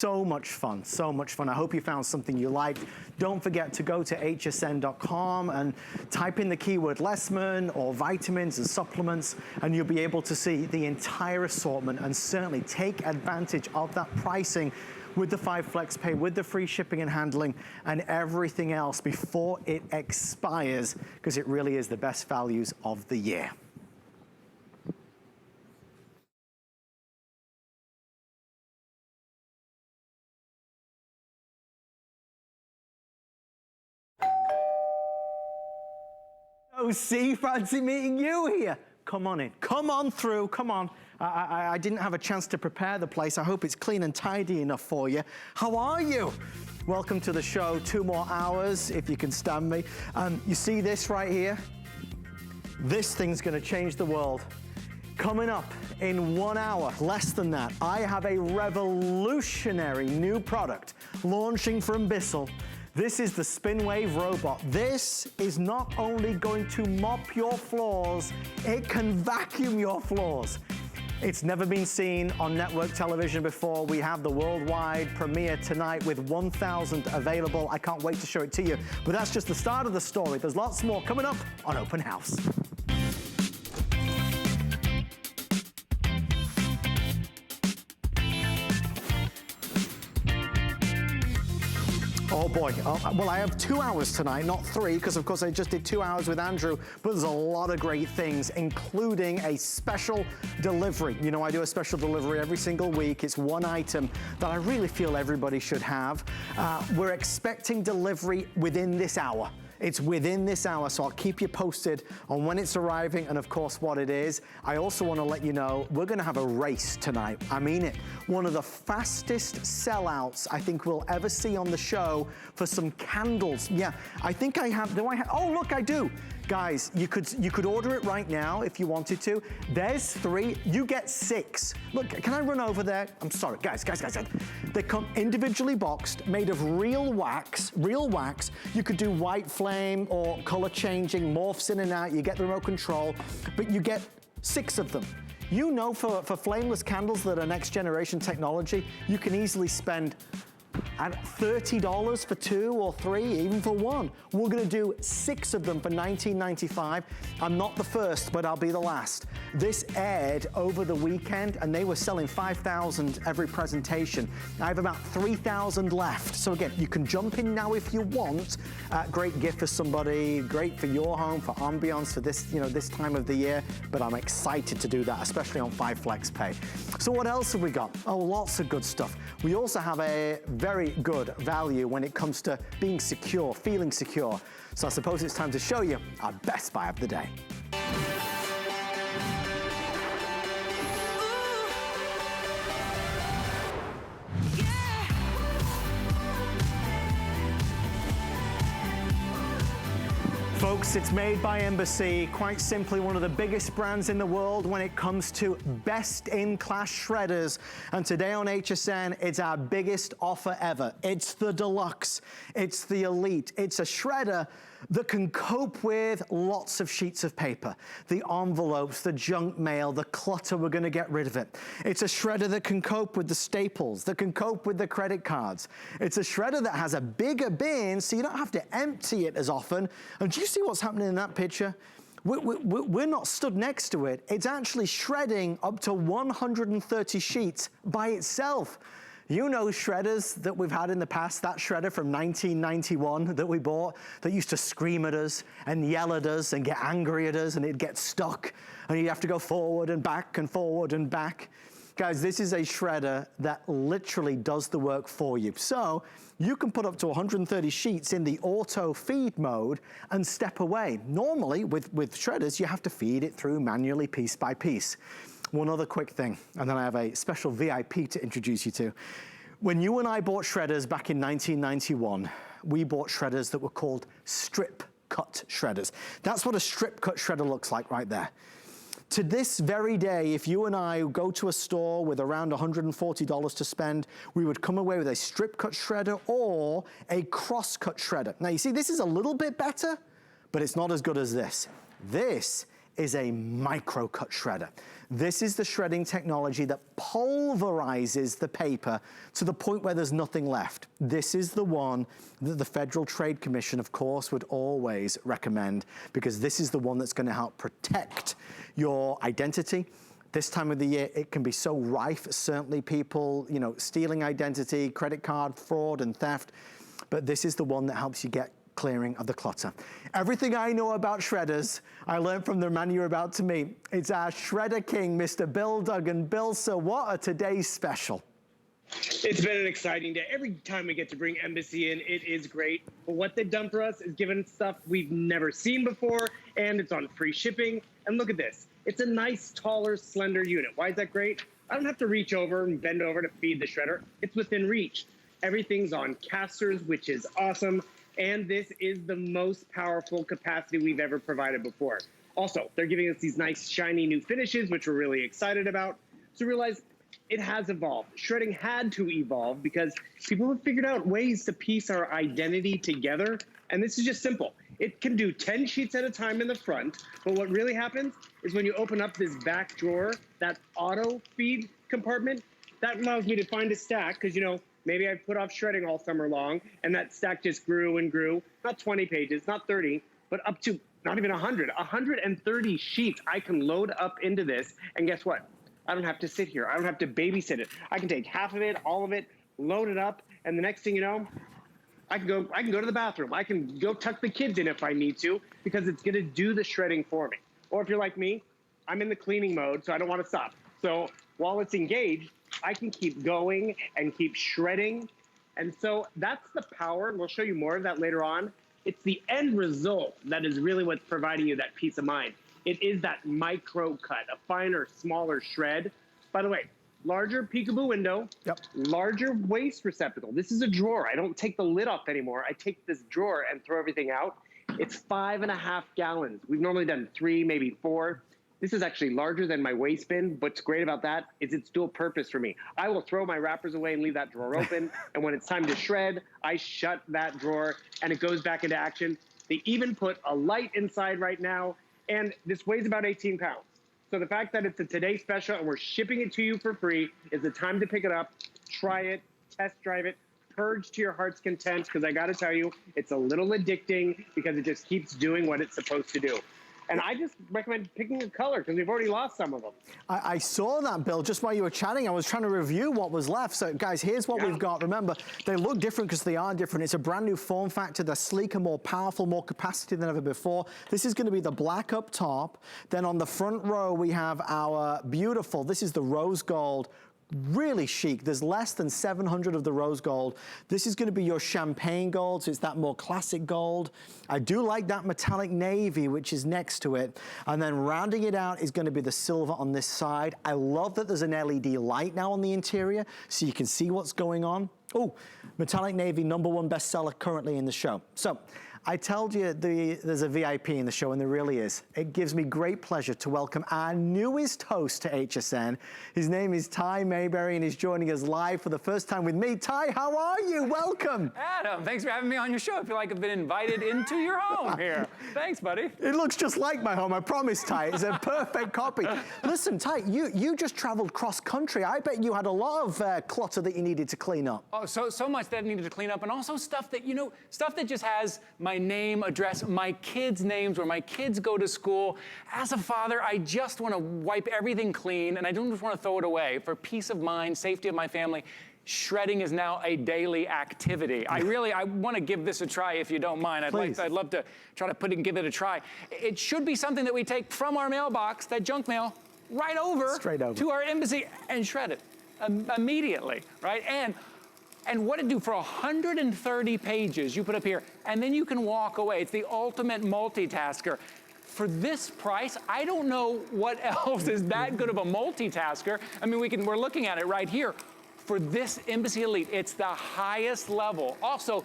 So much fun, so much fun. I hope you found something you liked. Don't forget to go to hsn.com and type in the keyword Lessman or vitamins and supplements, and you'll be able to see the entire assortment and certainly take advantage of that pricing with the 5 Flex Pay, with the free shipping and handling and everything else before it expires, because it really is the best values of the year. Oh, see, fancy meeting you here. Come on in, come on through, come on. I didn't have a chance to prepare the place. I hope it's clean and tidy enough for you. How are you? Welcome to the show, 2 more hours, if you can stand me. You see this right here? This thing's gonna change the world. Coming up in 1 hour, less than that, I have a revolutionary new product launching from Bissell. This is the SpinWave robot. This is not only going to mop your floors, it can vacuum your floors. It's never been seen on network television before. We have the worldwide premiere tonight with 1,000 available. I can't wait to show it to you, but that's just the start of the story. There's lots more coming up on Open House. Oh boy, well I have 2 hours tonight, not 3, because of course I just did 2 hours with Andrew, but there's a lot of great things, including a special delivery. You know, I do a special delivery every single week. It's one item that I really feel everybody should have. We're expecting delivery within this hour. It's within this hour, so I'll keep you posted on when it's arriving and of course what it is. I also want to let you know we're going to have a race tonight. I mean it. One of the fastest sellouts I think we'll ever see on the show for some candles. Yeah, I think I have, do I have, oh look, I do. Guys, you could order it right now if you wanted to. There's 3, you get 6. Look, can I run over there? I'm sorry, guys. They come individually boxed, made of real wax. You could do white flame or color changing, morphs in and out, you get the remote control, but you get 6 of them. You know, for flameless candles that are next generation technology, you can easily spend at $30 for 2 or 3, even for 1. We're gonna do 6 of them for $19.95. I'm not the first, but I'll be the last. This aired over the weekend and they were selling 5,000 every presentation. I have about 3,000 left. So again, you can jump in now if you want. Great gift for somebody, great for your home, for ambiance, for this, you know, this time of the year, but I'm excited to do that, especially on 5 Flex Pay. So what else have we got? Oh, lots of good stuff. We also have a very good value when it comes to being secure, feeling secure. So I suppose it's time to show you our best buy of the day. Folks, it's made by Embassy, quite simply one of the biggest brands in the world when it comes to best-in-class shredders. And today on HSN, it's our biggest offer ever. It's the Deluxe, it's the Elite. It's a shredder that can cope with lots of sheets of paper, the envelopes, the junk mail, the clutter, we're gonna get rid of it. It's a shredder that can cope with the staples, that can cope with the credit cards. It's a shredder that has a bigger bin so you don't have to empty it as often. And do you see what's happening in that picture? We're not stood next to it. It's actually shredding up to 130 sheets by itself. You know shredders that we've had in the past, that shredder from 1991 that we bought that used to scream at us and yell at us and get angry at us and it'd get stuck and you'd have to go forward and back and forward and back. Guys, this is a shredder that literally does the work for you. So you can put up to 130 sheets in the auto feed mode and step away. Normally with shredders, you have to feed it through manually piece by piece. One other quick thing, and then I have a special VIP to introduce you to. When you and I bought shredders back in 1991, we bought shredders that were called strip cut shredders. That's what a strip cut shredder looks like right there. To this very day, if you and I go to a store with around $140 to spend, we would come away with a strip cut shredder or a cross cut shredder. Now you see, this is a little bit better, but it's not as good as this. This is a micro cut shredder. This is the shredding technology that pulverizes the paper to the point where there's nothing left. This is the one that the Federal Trade Commission, of course, would always recommend, because this is the one that's going to help protect your identity. This time of the year, it can be so rife. Certainly people, you know, stealing identity, credit card fraud and theft. But this is the one that helps you get clearing of the clutter. Everything I know about shredders, I learned from the man you're about to meet. It's our shredder king, Mr. Bill Duggan. Bill, so what are today's special? It's been an exciting day. Every time we get to bring Embassy in, it is great. But what they've done for us is given stuff we've never seen before, and it's on free shipping. And look at this. It's a nice, taller, slender unit. Why is that great? I don't have to reach over and bend over to feed the shredder. It's within reach. Everything's on casters, which is awesome. And this is the most powerful capacity we've ever provided before. Also, they're giving us these nice, shiny new finishes, which we're really excited about. So realize it has evolved. Shredding had to evolve because people have figured out ways to piece our identity together. And this is just simple. It can do 10 sheets at a time in the front. But what really happens is when you open up this back drawer, that auto feed compartment, that allows me to find a stack because, you know, maybe I've put off shredding all summer long, and that stack just grew and grew. Not 20 pages, not 30, but up to not even 100. 130 sheets I can load up into this, and guess what? I don't have to sit here. I don't have to babysit it. I can take half of it, all of it, load it up, and the next thing you know, I can go to the bathroom. I can go tuck the kids in if I need to, because it's going to do the shredding for me. Or if you're like me, I'm in the cleaning mode, so I don't want to stop. So while it's engaged, I can keep going and keep shredding. And so that's the power, and we'll show you more of that later on. It's the end result that is really what's providing you that peace of mind. It is that micro cut, a finer, smaller shred. By the way, larger peekaboo window, larger waste receptacle. This is a drawer. I don't take the lid off anymore. I take this drawer and throw everything out. It's 5.5 gallons. We've normally done 3, maybe 4. This is actually larger than my waste bin. What's great about that is it's dual purpose for me. I will throw my wrappers away and leave that drawer open. And when it's time to shred, I shut that drawer and it goes back into action. They even put a light inside right now. And this weighs about 18 pounds. So the fact that it's a today special and we're shipping it to you for free is the time to pick it up, try it, test drive it, purge to your heart's content, because I got to tell you, it's a little addicting because it just keeps doing what it's supposed to do. And I just recommend picking a color because we've already lost some of them. I saw that, Bill, just while you were chatting. I was trying to review what was left. So, guys, here's what we've got. Remember, they look different because they are different. It's a brand new form factor. They're sleeker, more powerful, more capacity than ever before. This is going to be the black up top. Then on the front row, we have our beautiful, this is the rose gold. Really chic. There's less than 700 of the rose gold. This is going to be your champagne gold, so it's that more classic gold. I do like that metallic navy, which is next to it. And then rounding it out is going to be the silver on this side. I love that there's an LED light now on the interior, so you can see what's going on. Oh, metallic navy, #1 bestseller currently in the show. So I told you there's a VIP in the show, and there really is. It gives me great pleasure to welcome our newest host to HSN. His name is Ty Mayberry, and he's joining us live for the first time with me. Ty, how are you? Welcome. Adam, thanks for having me on your show. I feel like I've been invited into your home here. Thanks, buddy. It looks just like my home, I promise, Ty. It's a perfect copy. Listen, Ty, you just traveled cross country. I bet you had a lot of clutter that you needed to clean up. Oh, so much that I needed to clean up, and also stuff that, stuff that just has my name, address, my kids' names, where my kids go to school. As a father, I just want to wipe everything clean, and I don't just want to throw it away. For peace of mind, safety of my family, shredding is now a daily activity. I want to give this a try, if you don't mind. I'd love to try to put it and give it a try. It should be something that we take from our mailbox, that junk mail, right over, straight over to our embassy and shred it immediately, right? And what it do for 130 pages you put up here, and then you can walk away. It's the ultimate multitasker. For this price, I don't know what else is that good of a multitasker. I mean, we're looking at it right here. For this Embassy Elite, it's the highest level. Also,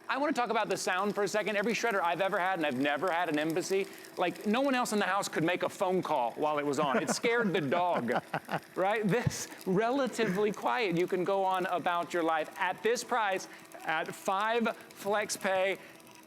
I want to talk about the sound for a second. Every shredder I've ever had, and I've never had an Embassy, like no one else in the house could make a phone call while it was on. It scared the dog, right? This, relatively quiet. You can go on about your life at this price, at 5 flex pay.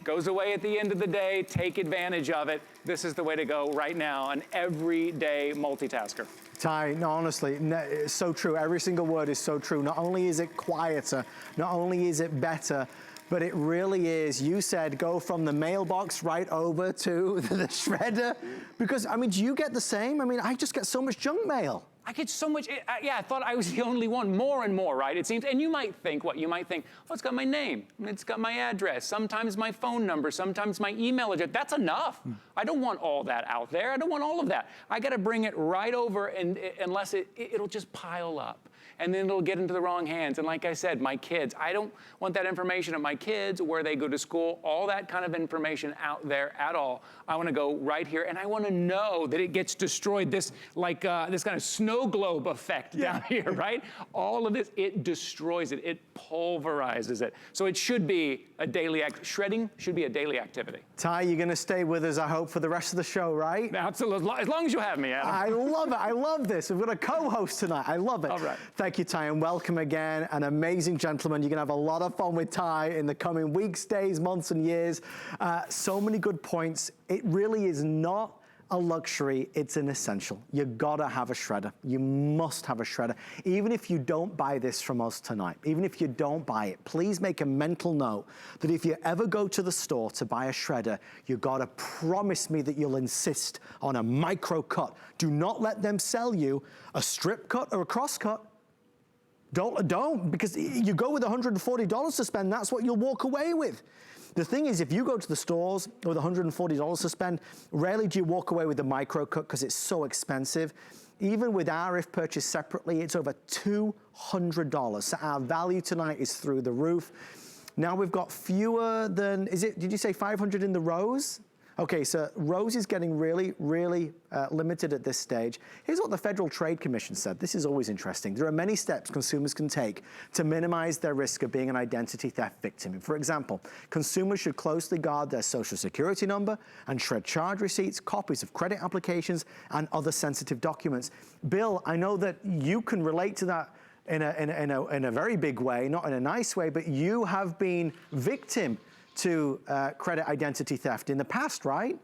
Goes away at the end of the day, take advantage of it. This is the way to go right now, an everyday multitasker. Ty, no, honestly, no, it's so true. Every single word is so true. Not only is it quieter, not only is it better, but it really is. You said go from the mailbox right over to the shredder. Because, I mean, do you get the same? I mean, I just get so much junk mail. I get so much, yeah, I thought I was the only one, more and more, right? It seems, and you might think, what? You might think, oh, it's got my name, it's got my address, sometimes my phone number, sometimes my email address. That's enough. I don't want all that out there. I don't want all of that. I got to bring it right over, and unless it'll just pile up. And then it'll get into the wrong hands. And like I said, my kids, I don't want that information of my kids, where they go to school, all that kind of information out there at all. I want to go right here, and I want to know that it gets destroyed, this like this kind of snow globe effect down here, right? All of this, it destroys it. It pulverizes it. So it should be a daily shredding should be a daily activity. Ty, you're going to stay with us, I hope, for the rest of the show, right? Absolutely, as long as you have me, Adam. I love it. I love this. We've got a co-host tonight. I love it. All right. Thank you, Ty, and welcome again. An amazing gentleman. You're going to have a lot of fun with Ty in the coming weeks, days, months, and years. So many good points. It really is not a luxury, it's an essential. You gotta have a shredder. You must have a shredder. Even if you don't buy this from us tonight, even if you don't buy it, please make a mental note that if you ever go to the store to buy a shredder, you gotta promise me that you'll insist on a micro cut. Do not let them sell you a strip cut or a cross cut. Don't, because you go with $140 to spend, that's what you'll walk away with. The thing is, if you go to the stores with $140 to spend, rarely do you walk away with the micro cut because it's so expensive. Even with our, if purchased separately, it's over $200. So our value tonight is through the roof. Now we've got fewer than, did you say 500 in the rows? Okay, so Rose is getting really, really limited at this stage. Here's what the Federal Trade Commission said. This is always interesting. There are many steps consumers can take to minimize their risk of being an identity theft victim. For example, consumers should closely guard their social security number and shred charge receipts, copies of credit applications, and other sensitive documents. Bill, I know that you can relate to that in a very big way, not in a nice way, but you have been victim to credit identity theft in the past, right?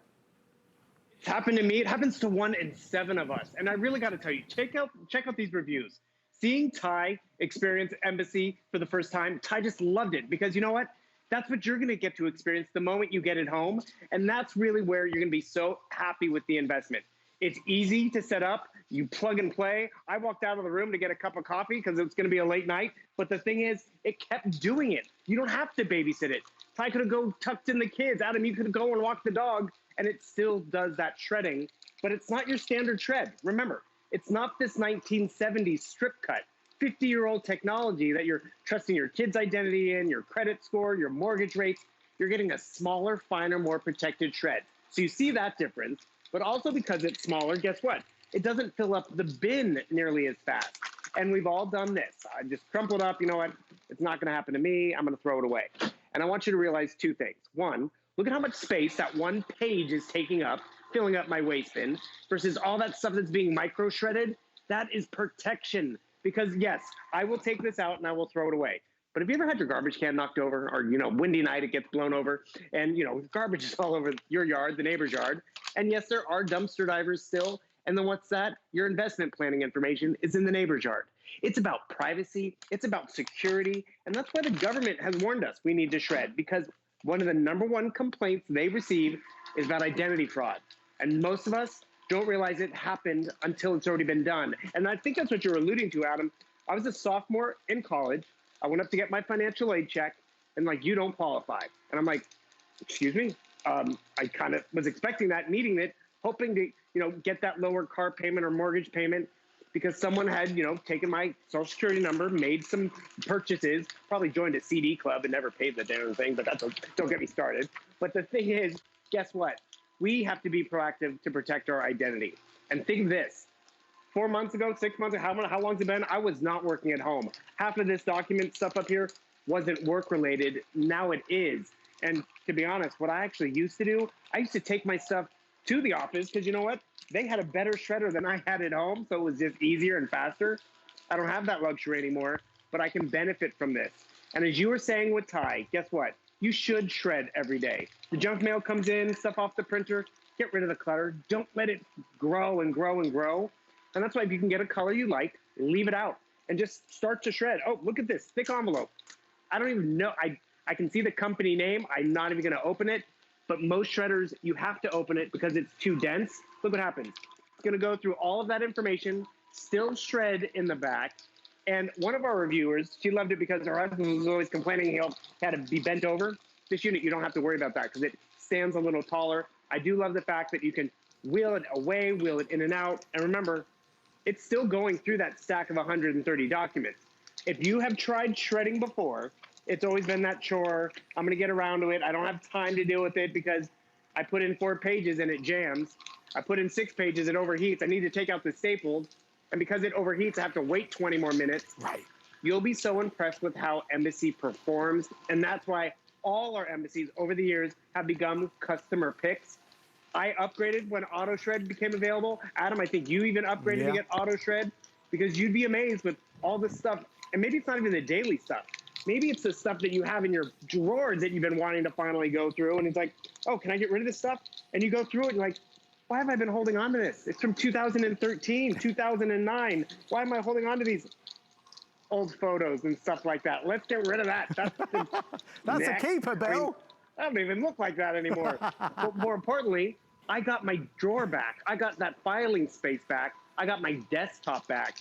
It's happened to me. It happens to 1 in 7 of us. And I really got to tell you, check out these reviews. Seeing Ty experience Embassy for the first time, Ty just loved it because you know what? That's what you're going to get to experience the moment you get it home. And that's really where you're going to be so happy with the investment. It's easy to set up. You plug and play. I walked out of the room to get a cup of coffee because it was going to be a late night. But the thing is, it kept doing it. You don't have to babysit it. Ty could have go tucked in the kids. Adam, you could go and walk the dog, and it still does that shredding. But it's not your standard shred. Remember, it's not this 1970s strip cut, 50-year-old technology that you're trusting your kid's identity in, your credit score, your mortgage rates. You're getting a smaller, finer, more protected shred. So you see that difference. But also because it's smaller, guess what? It doesn't fill up the bin nearly as fast. And we've all done this. I just crumple it up. You know what? It's not going to happen to me. I'm going to throw it away. And I want you to realize 2 things. 1, look at how much space that 1 page is taking up, filling up my waste bin, versus all that stuff that's being micro shredded. That is protection. Because yes, I will take this out and I will throw it away. But have you ever had your garbage can knocked over, or, windy night, it gets blown over, and, garbage is all over your yard, the neighbor's yard. And yes, there are dumpster divers still. And then what's that? Your investment planning information is in the neighbor's yard. It's about privacy. It's about security. And that's why the government has warned us we need to shred, because one of the #1 complaints they receive is about identity fraud. And most of us don't realize it happened until it's already been done. And I think that's what you're alluding to, Adam. I was a sophomore in college. I went up to get my financial aid check, and you don't qualify. And I'm like, excuse me? I kind of was expecting that, needing it, hoping to, get that lower car payment or mortgage payment, because someone had, taken my social security number, made some purchases, probably joined a CD club and never paid the damn thing, but don't get me started. But the thing is, guess what? We have to be proactive to protect our identity. And think of this. 4 months ago, 6 months ago, how long's it been? I was not working at home. Half of this document stuff up here wasn't work related. Now it is. And to be honest, what I actually used to do, I used to take my stuff to the office because you know what? They had a better shredder than I had at home, so it was just easier and faster. I don't have that luxury anymore, but I can benefit from this. And as you were saying with Ty, guess what? you should shred every day. The junk mail comes in, stuff off the printer, get rid of the clutter. Don't let it grow and grow and grow. And that's why if you can get a color you like, leave it out and just start to shred. Oh, look at this thick envelope. I don't even know. I can see the company name. I'm not even going to open it. But most shredders, you have to open it because it's too dense. Look what happens. It's going to go through all of that information, still shred in the back. And one of our reviewers, she loved it because her husband was always complaining he had to be bent over. This unit, you don't have to worry about that because it stands a little taller. I do love the fact that you can wheel it away, wheel it in and out. And remember, it's still going through that stack of 130 documents. If you have tried shredding before, it's always been that chore. I'm going to get around to it. I don't have time to deal with it because I put in 4 pages and it jams. I put in 6 pages, it overheats. I need to take out the staples. And because it overheats, I have to wait 20 more minutes. Right. You'll be so impressed with how Embassy performs. And that's why all our embassies over the years have become customer picks. I upgraded when auto shred became available. Adam, I think you even upgraded to get auto shred because you'd be amazed with all this stuff. And maybe it's not even the daily stuff. Maybe it's the stuff that you have in your drawers that you've been wanting to finally go through. And it's like, oh, can I get rid of this stuff? And you go through it and you're like, why have I been holding on to this? It's from 2013, 2009. Why am I holding on to these old photos and stuff like that? Let's get rid of that. That's a keeper, Bill. I don't even look like that anymore. But more importantly, I got my drawer back. I got that filing space back. I got my desktop back.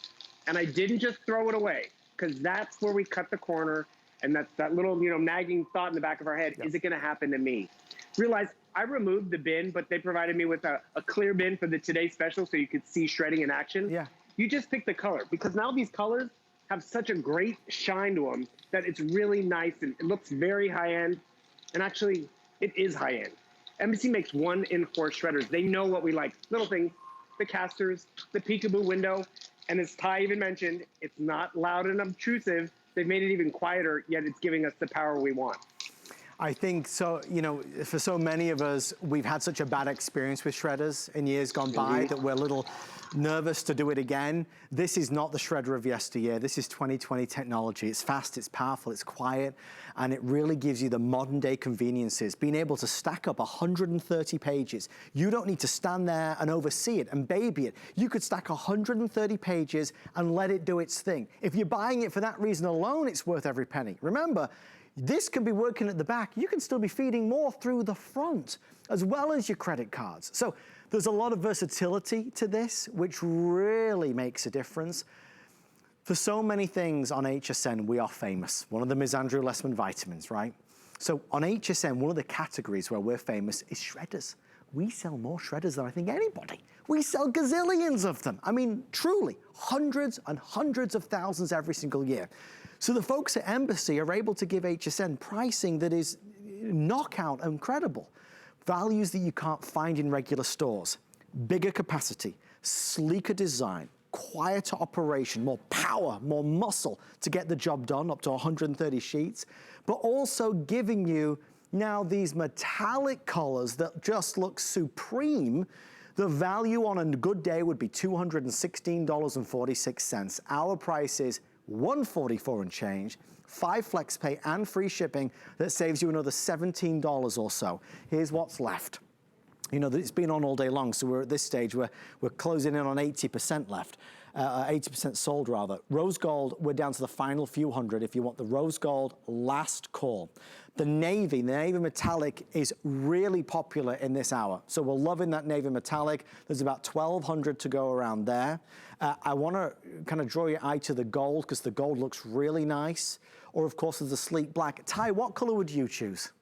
And I didn't just throw it away because that's where we cut the corner. And that's that little, nagging thought in the back of our head. Yes. Is it going to happen to me? Realize I removed the bin, but they provided me with a clear bin for the Today Special so you could see shredding in action. Yeah. You just pick the color because now these colors have such a great shine to them that it's really nice and it looks very high-end. And actually, it is high-end. Embassy makes 1 in 4 shredders. They know what we like. Little things, the casters, the peekaboo window. And as Ty even mentioned, it's not loud and obtrusive. They've made it even quieter, yet it's giving us the power we want. I think so, for so many of us, we've had such a bad experience with shredders in years gone by that we're a little nervous to do it again. This is not the shredder of yesteryear. This is 2020 technology. It's fast, it's powerful, it's quiet, and it really gives you the modern day conveniences. Being able to stack up 130 pages. You don't need to stand there and oversee it and baby it. You could stack 130 pages and let it do its thing. If you're buying it for that reason alone, it's worth every penny. Remember, this can be working at the back. You can still be feeding more through the front, as well as your credit cards. So there's a lot of versatility to this, which really makes a difference. For so many things on HSN, we are famous. One of them is Andrew Lessman Vitamins, right? So on HSN, one of the categories where we're famous is shredders. We sell more shredders than I think anybody. We sell gazillions of them. I mean, truly, hundreds and hundreds of thousands every single year. So the folks at Embassy are able to give HSN pricing that is knockout incredible. Values that you can't find in regular stores. Bigger capacity, sleeker design, quieter operation, more power, more muscle to get the job done, up to 130 sheets, but also giving you now these metallic colors that just look supreme. The value on a good day would be $216.46. Our price is $144 and change, 5 flex pay and free shipping. That saves you another $17 or so. Here's what's left. It's been on all day long, so we're at this stage, we're closing in on 80% left, 80% sold rather. Rose gold, we're down to the final few hundred. If you want the rose gold, last call. The navy metallic is really popular in this hour. So we're loving that navy metallic. There's about 1,200 to go around there. I wanna kind of draw your eye to the gold because the gold looks really nice. Or of course, there's the sleek black. Ty, what color would you choose?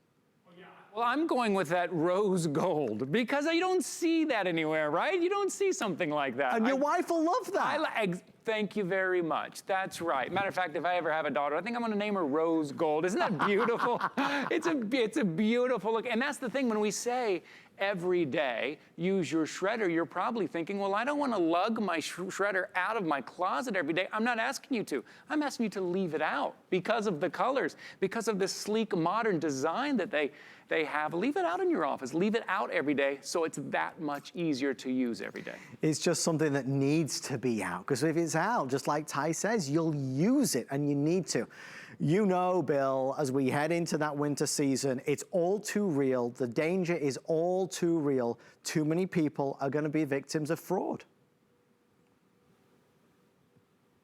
Well, I'm going with that rose gold because you don't see that anywhere, right? You don't see something like that. And your wife will love that. Thank you very much. That's right. Matter of fact, if I ever have a daughter, I think I'm going to name her Rose Gold. Isn't that beautiful? It's a beautiful look. And that's the thing, when we say every day use your shredder, you're probably thinking, well, I don't want to lug my shredder out of my closet every day. I'm not asking you to. I'm asking you to leave it out because of the colors, because of the sleek modern design that they have. Leave it out in your office. Leave it out every day so it's that much easier to use every day. It's just something that needs to be out because if it's out, just like Ty says, you'll use it and you need to. You know, Bill, as we head into that winter season, it's all too real. The danger is all too real. Too many people are going to be victims of fraud.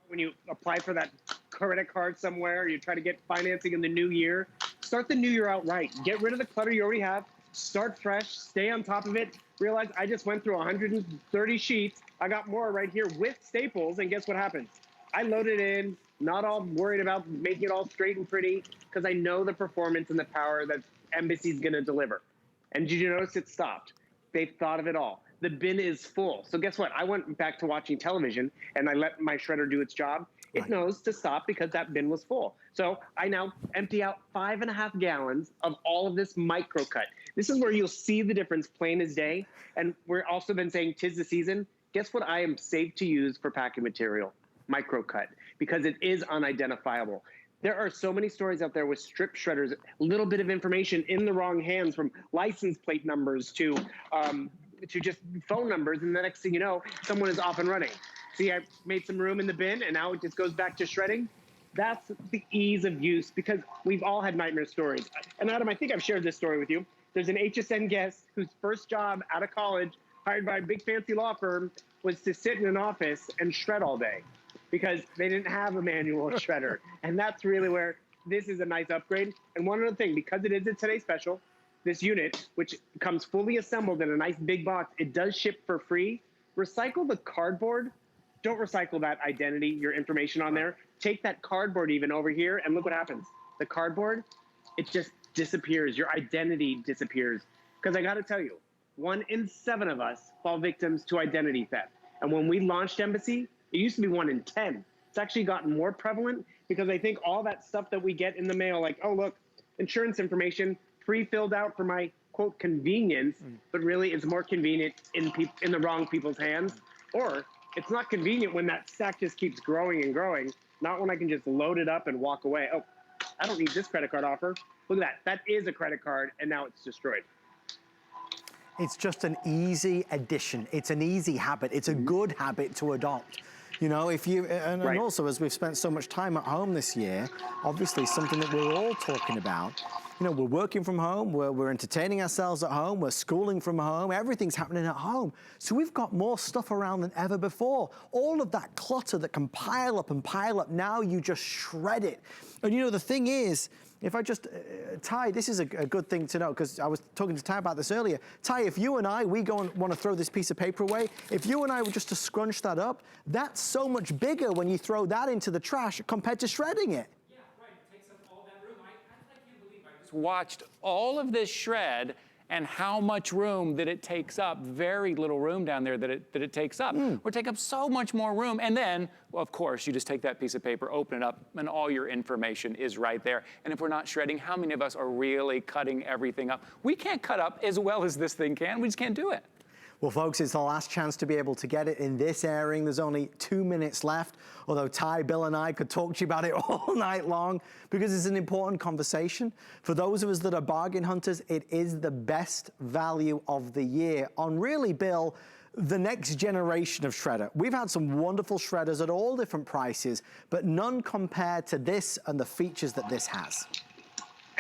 When you apply for that credit card somewhere, you try to get financing in the new year, start the new year out right. Get rid of the clutter you already have. Start fresh. Stay on top of it. Realize I just went through 130 sheets. I got more right here with staples, and guess what happens? I loaded in, not all worried about making it all straight and pretty, because I know the performance and the power that Embassy's going to deliver. And did you notice it stopped? They've thought of it all. The bin is full. So guess what? I went back to watching television, and I let my shredder do its job. It knows to stop because that bin was full. So I now empty out 5.5 gallons of all of this micro cut. This is where you'll see the difference plain as day. And we're also been saying 'tis the season. Guess what I am safe to use for packing material? Micro cut, because it is unidentifiable. There are so many stories out there with strip shredders, a little bit of information in the wrong hands, from license plate numbers to just phone numbers, and the next thing you know, someone is off and running. See, I made some room in the bin, and now it just goes back to shredding. That's the ease of use, because we've all had nightmare stories. And Adam, I think I've shared this story with you. There's an HSN guest whose first job out of college, hired by a big fancy law firm, was to sit in an office and shred all day because they didn't have a manual shredder. And that's really where this is a nice upgrade. And one other thing, because it is a Today Special, this unit, which comes fully assembled in a nice big box, it does ship for free. Recycle the cardboard. Don't recycle that identity, your information on there. Take that cardboard even over here, and look what happens. The cardboard, it just disappears. Your identity disappears. Because I got to tell you, 1 in 7 of us fall victims to identity theft. And when we launched Embassy, it used to be 1 in 10. It's actually gotten more prevalent, because I think all that stuff that we get in the mail, like, oh, look, insurance information, pre-filled out for my, quote, convenience, but really it's more convenient in the wrong people's hands. Or it's not convenient when that stack just keeps growing and growing, not when I can just load it up and walk away. Oh, I don't need this credit card offer. Look at that. That is a credit card, and now it's destroyed. It's just an easy addition. It's an easy habit. It's a good habit to adopt. You know, if you, and also as we've spent so much time at home this year, obviously something that we're all talking about, you know, we're working from home, we're entertaining ourselves at home, we're schooling from home, everything's happening at home. So we've got more stuff around than ever before. All of that clutter that can pile up and pile up, now you just shred it. And you know, the thing is, if I just, Ty, this is a good thing to know, because I was talking to Ty about this earlier. Ty, if you and I, we go and want to throw this piece of paper away, if you and I were just to scrunch that up, that's so much bigger when you throw that into the trash compared to shredding it. Yeah, right, it takes up all that room. I can't believe I just watched all of this shred and how much room that it takes up. Very little room down there that it takes up. We're taking up so much more room. And then, well, of course, you just take that piece of paper, open it up, and all your information is right there. And if we're not shredding, how many of us are really cutting everything up? We can't cut up as well as this thing can. We just can't do it. Well, folks, it's the last chance to be able to get it in this airing. There's only 2 minutes left, although Ty, Bill, and I could talk to you about it all night long, because it's an important conversation. For those of us that are bargain hunters, it is the best value of the year on, really, Bill, the next generation of shredder. We've had some wonderful shredders at all different prices, but none compared to this and the features that this has.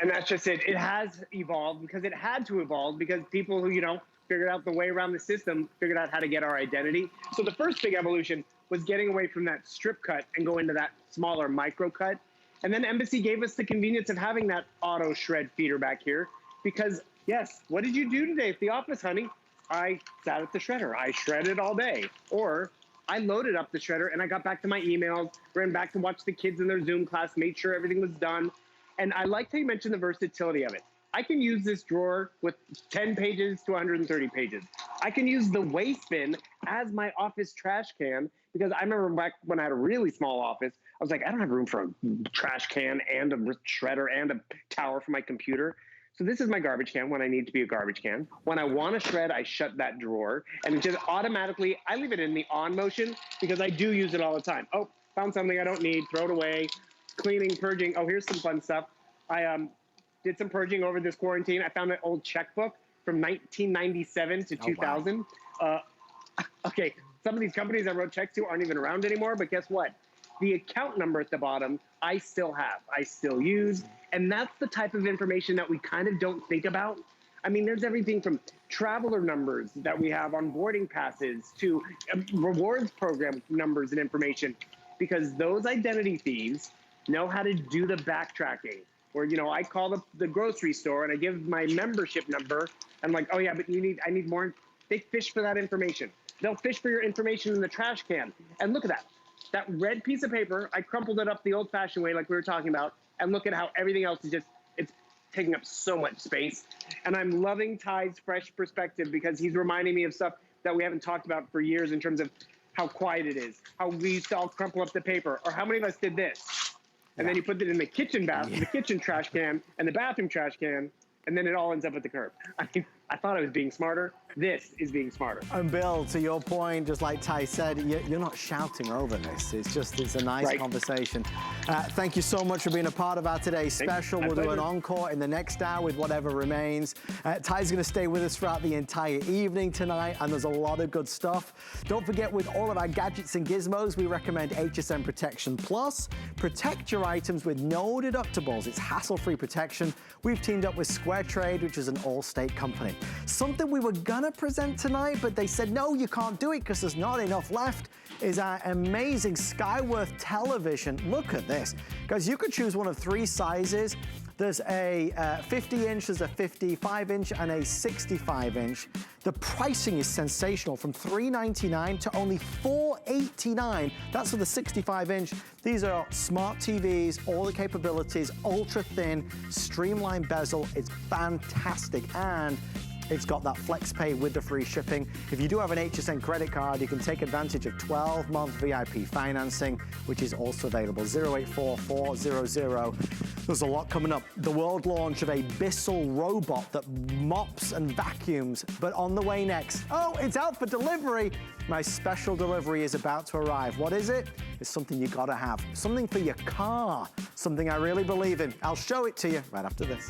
And that's just it. It has evolved because it had to evolve, because people who, you know, figured out the way around the system, figured out how to get our identity. So the first big evolution was getting away from that strip cut and go into that smaller micro cut. And then Embassy gave us the convenience of having that auto shred feeder back here, because yes, what did you do today at the office, honey? I sat at the shredder. I shredded all day. Or I loaded up the shredder and I got back to my emails, ran back to watch the kids in their Zoom class, made sure everything was done. And I liked how you mentioned the versatility of it. I can use this drawer with 10 pages to 130 pages. I can use the waste bin as my office trash can, because I remember back when I had a really small office, I was like, I don't have room for a trash can and a shredder and a tower for my computer. So this is my garbage can when I need to be a garbage can. When I want to shred, I shut that drawer, and it just automatically, I leave it in the on motion because I do use it all the time. Oh, found something I don't need, throw it away. Cleaning, purging. Oh, here's some fun stuff. I did some purging over this quarantine. I found an old checkbook from 1997 to 2000. Wow. Okay, some of these companies I wrote checks to aren't even around anymore, but guess what? the account number at the bottom, I still have, I still use. And that's the type of information that we kind of don't think about. I mean, there's everything from traveler numbers that we have on boarding passes to rewards program numbers and information, because those identity thieves know how to do the backtracking. Where, you know, I call the grocery store and I give my membership number. I'm like, oh yeah, but I need more. They fish for that information. They'll fish for your information in the trash can. And look at that. That red piece of paper, I crumpled it up the old-fashioned way like we were talking about, and look at how everything else is just, it's taking up so much space. And I'm loving Ty's fresh perspective, because he's reminding me of stuff that we haven't talked about for years in terms of how quiet it is, how we used to all crumple up the paper, or how many of us did this. And then you put it in the kitchen the kitchen trash can and the bathroom trash can, and then it all ends up at the curb. I mean, I thought I was being smarter. This is being smarter. And Bill, to your point, just like Ty said, you're not shouting over this. It's a nice conversation. Thank you so much for being a part of our today's special. We'll do an encore in the next hour with whatever remains. Ty's going to stay with us throughout the entire evening tonight, and there's a lot of good stuff. Don't forget, with all of our gadgets and gizmos, we recommend Hsn Protection Plus. Protect your items with no deductibles. It's hassle-free protection. We've teamed up with Square Trade, which is an all-state company. Something we were gonna present tonight, but they said, no, you can't do it because there's not enough left, is our amazing Skyworth television. Look at this. Guys, you could choose one of 3 sizes. There's a 50-inch, there's a 55-inch, and a 65-inch. The pricing is sensational, from $399 to only $489. That's for the 65-inch. These are smart TVs, all the capabilities, ultra thin, streamlined bezel. It's fantastic, and it's got that flex pay with the free shipping. If you do have an Hsn credit card, you can take advantage of 12-month VIP financing, which is also available. 084400. There's a lot coming up. The world launch of a Bissell robot that mops and vacuums, but on the way next. Oh, it's out for delivery. My special delivery is about to arrive. What is it? It's something you gotta have. Something for your car. Something I really believe in. I'll show it to you right after this.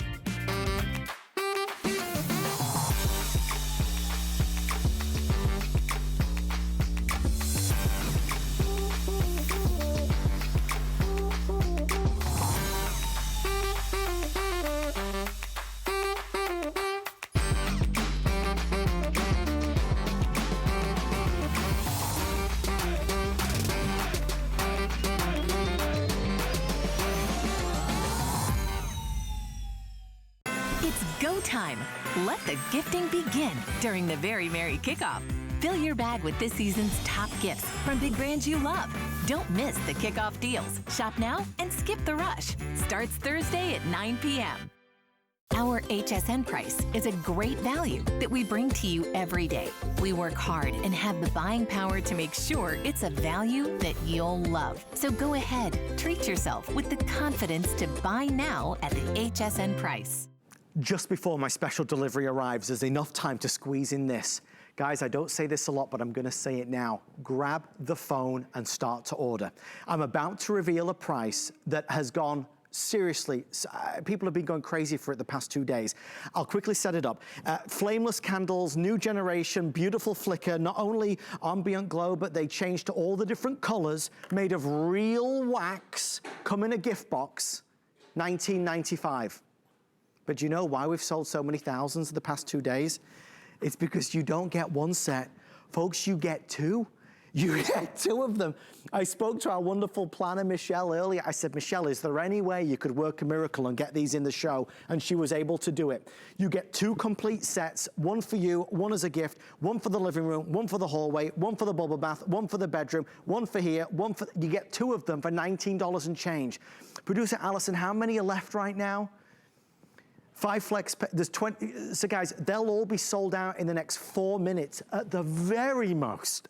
Time. Let the gifting begin during the Very Merry Kickoff. Fill your bag with this season's top gifts from big brands you love. Don't miss the kickoff deals. Shop now and skip the rush. Starts Thursday at 9 p.m. Our HSN price is a great value that we bring to you every day. We work hard and have the buying power to make sure it's a value that you'll love. So go ahead, treat yourself with the confidence to buy now at the HSN price. Just before my special delivery arrives, there's enough time to squeeze in this. Guys, I don't say this a lot, but I'm gonna say it now. Grab the phone and start to order. I'm about to reveal a price that has gone, seriously, people have been going crazy for it the past 2 days. I'll quickly set it up. Flameless candles, new generation, beautiful flicker, not only ambient glow, but they changed to all the different colors, made of real wax, come in a gift box, $19.95. But do you know why we've sold so many thousands in the past 2 days? It's because you don't get one set. Folks, you get 2. You get 2 of them. I spoke to our wonderful planner, Michelle, earlier. I said, Michelle, is there any way you could work a miracle and get these in the show? And she was able to do it. You get 2 complete sets, one for you, one as a gift, one for the living room, one for the hallway, one for the bubble bath, one for the bedroom, one for here, one for, you get 2 of them for $19 and change. Producer Allison, how many are left right now? 5 flex, there's 20, so guys, they'll all be sold out in the next 4 minutes at the very most,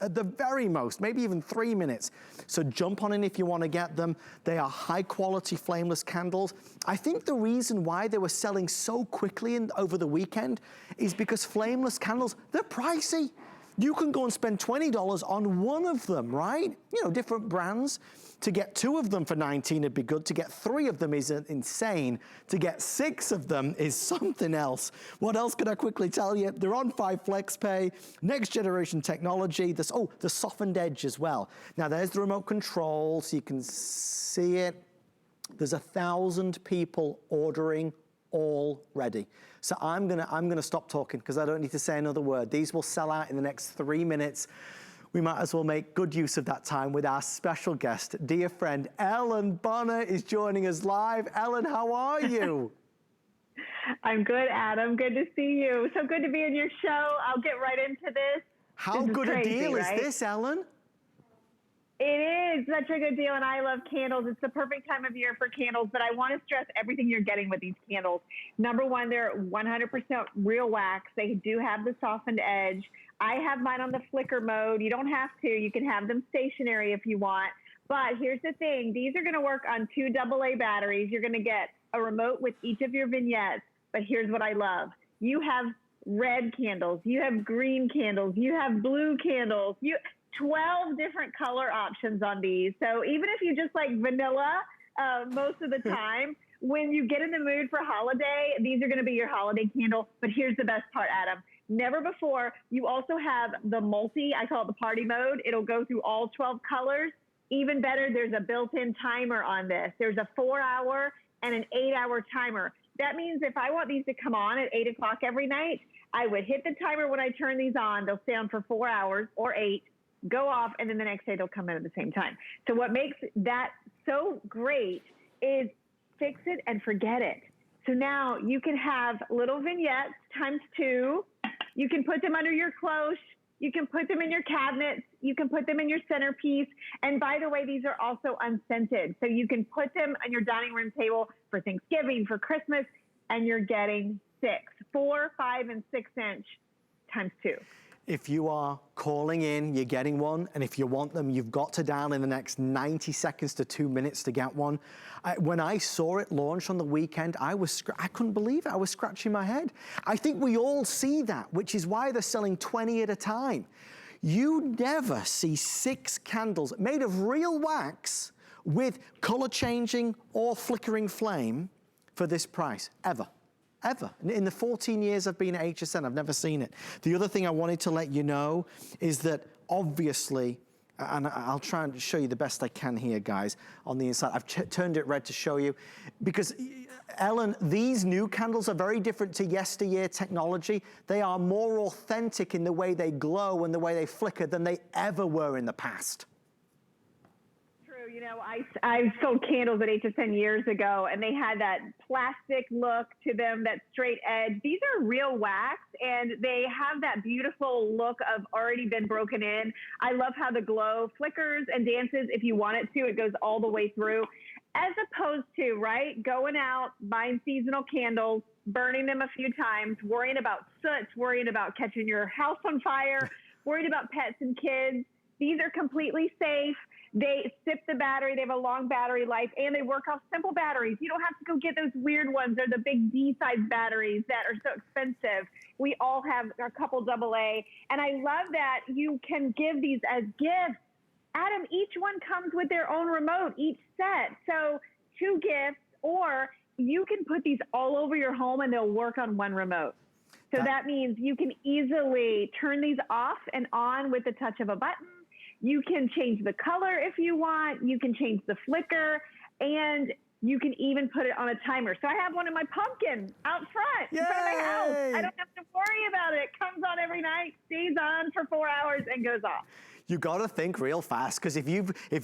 maybe even 3 minutes. So jump on in if you want to get them. They are high quality flameless candles. I think the reason why they were selling so quickly over the weekend is because flameless candles, they're pricey. You can go and spend $20 on one of them, right? You know, different brands. To get 2 of them for $19 would be good. To get 3 of them is insane. To get 6 of them is something else. What else could I quickly tell you? They're on 5 FlexPay, next generation technology. There's, oh, the softened edge as well. Now there's the remote control, so you can see it. There's 1,000 people ordering already. So I'm gonna stop talking because I don't need to say another word. These will sell out in the next 3 minutes. We might as well make good use of that time with our special guest, dear friend, Ellen Bonner is joining us live. Ellen, how are you? I'm good, Adam. Good to see you. So good to be in your show. I'll get right into this. How this good crazy, a deal right? is this, Ellen? It is such a good deal, and I love candles. It's the perfect time of year for candles, but I want to stress everything you're getting with these candles. Number one, they're 100% real wax. They do have the softened edge. I have mine on the flicker mode. You don't have to. You can have them stationary if you want. But here's the thing. These are going to work on 2 AA batteries. You're going to get a remote with each of your vignettes. But here's what I love. You have red candles. You have green candles. You have blue candles. 12 different color options on these. So even if you just like vanilla most of the time, when you get in the mood for holiday, these are going to be your holiday candle. But here's the best part, Adam. Never before. You also have the multi, I call it the party mode. It'll go through all 12 colors. Even better, there's a built-in timer on this. There's a 4-hour and an 8-hour timer. That means if I want these to come on at 8 o'clock every night, I would hit the timer when I turn these on. They'll stay on for 4 hours or 8. Go off, and then the next day they'll come in at the same time. So what makes that so great is fix it and forget it. So now you can have little vignettes times 2. You can put them under your cloche. You can put them in your cabinets. You can put them in your centerpiece. And by the way, these are also unscented. So you can put them on your dining room table for Thanksgiving, for Christmas, and you're getting 6, 4, 5, and 6 inch times 2. If you are calling in, you're getting one, and if you want them, you've got to dial in the next 90 seconds to 2 minutes to get one. When I saw it launch on the weekend, I couldn't believe it. I was scratching my head. I think we all see that, which is why they're selling 20 at a time. You never see 6 candles made of real wax with color changing or flickering flame for this price, ever. Ever. In the 14 years I've been at HSN, I've never seen it. The other thing I wanted to let you know is that obviously, and I'll try and show you the best I can here, guys, on the inside. I've turned it red to show you because, Ellen, these new candles are very different to yesteryear technology. They are more authentic in the way they glow and the way they flicker than they ever were in the past. You know, I sold candles at HSN years ago, and they had that plastic look to them, that straight edge. These are real wax, and they have that beautiful look of already been broken in. I love how the glow flickers and dances. If you want it to, it goes all the way through. As opposed to, right, going out, buying seasonal candles, burning them a few times, worrying about soot, worrying about catching your house on fire, worried about pets and kids. These are completely safe. They sip the battery, they have a long battery life, and they work off simple batteries. You don't have to go get those weird ones or the big D-size batteries that are so expensive. We all have a couple AA, and I love that you can give these as gifts. Adam, each one comes with their own remote, each set. So 2 gifts, or you can put these all over your home and they'll work on one remote. So that means you can easily turn these off and on with the touch of a button. You can change the color if you want. You can change the flicker, and you can even put it on a timer. So I have one in my pumpkin out front, in front of my house. I don't have to worry about it. It comes on every night, stays on for 4 hours, and goes off. You gotta think real fast, because if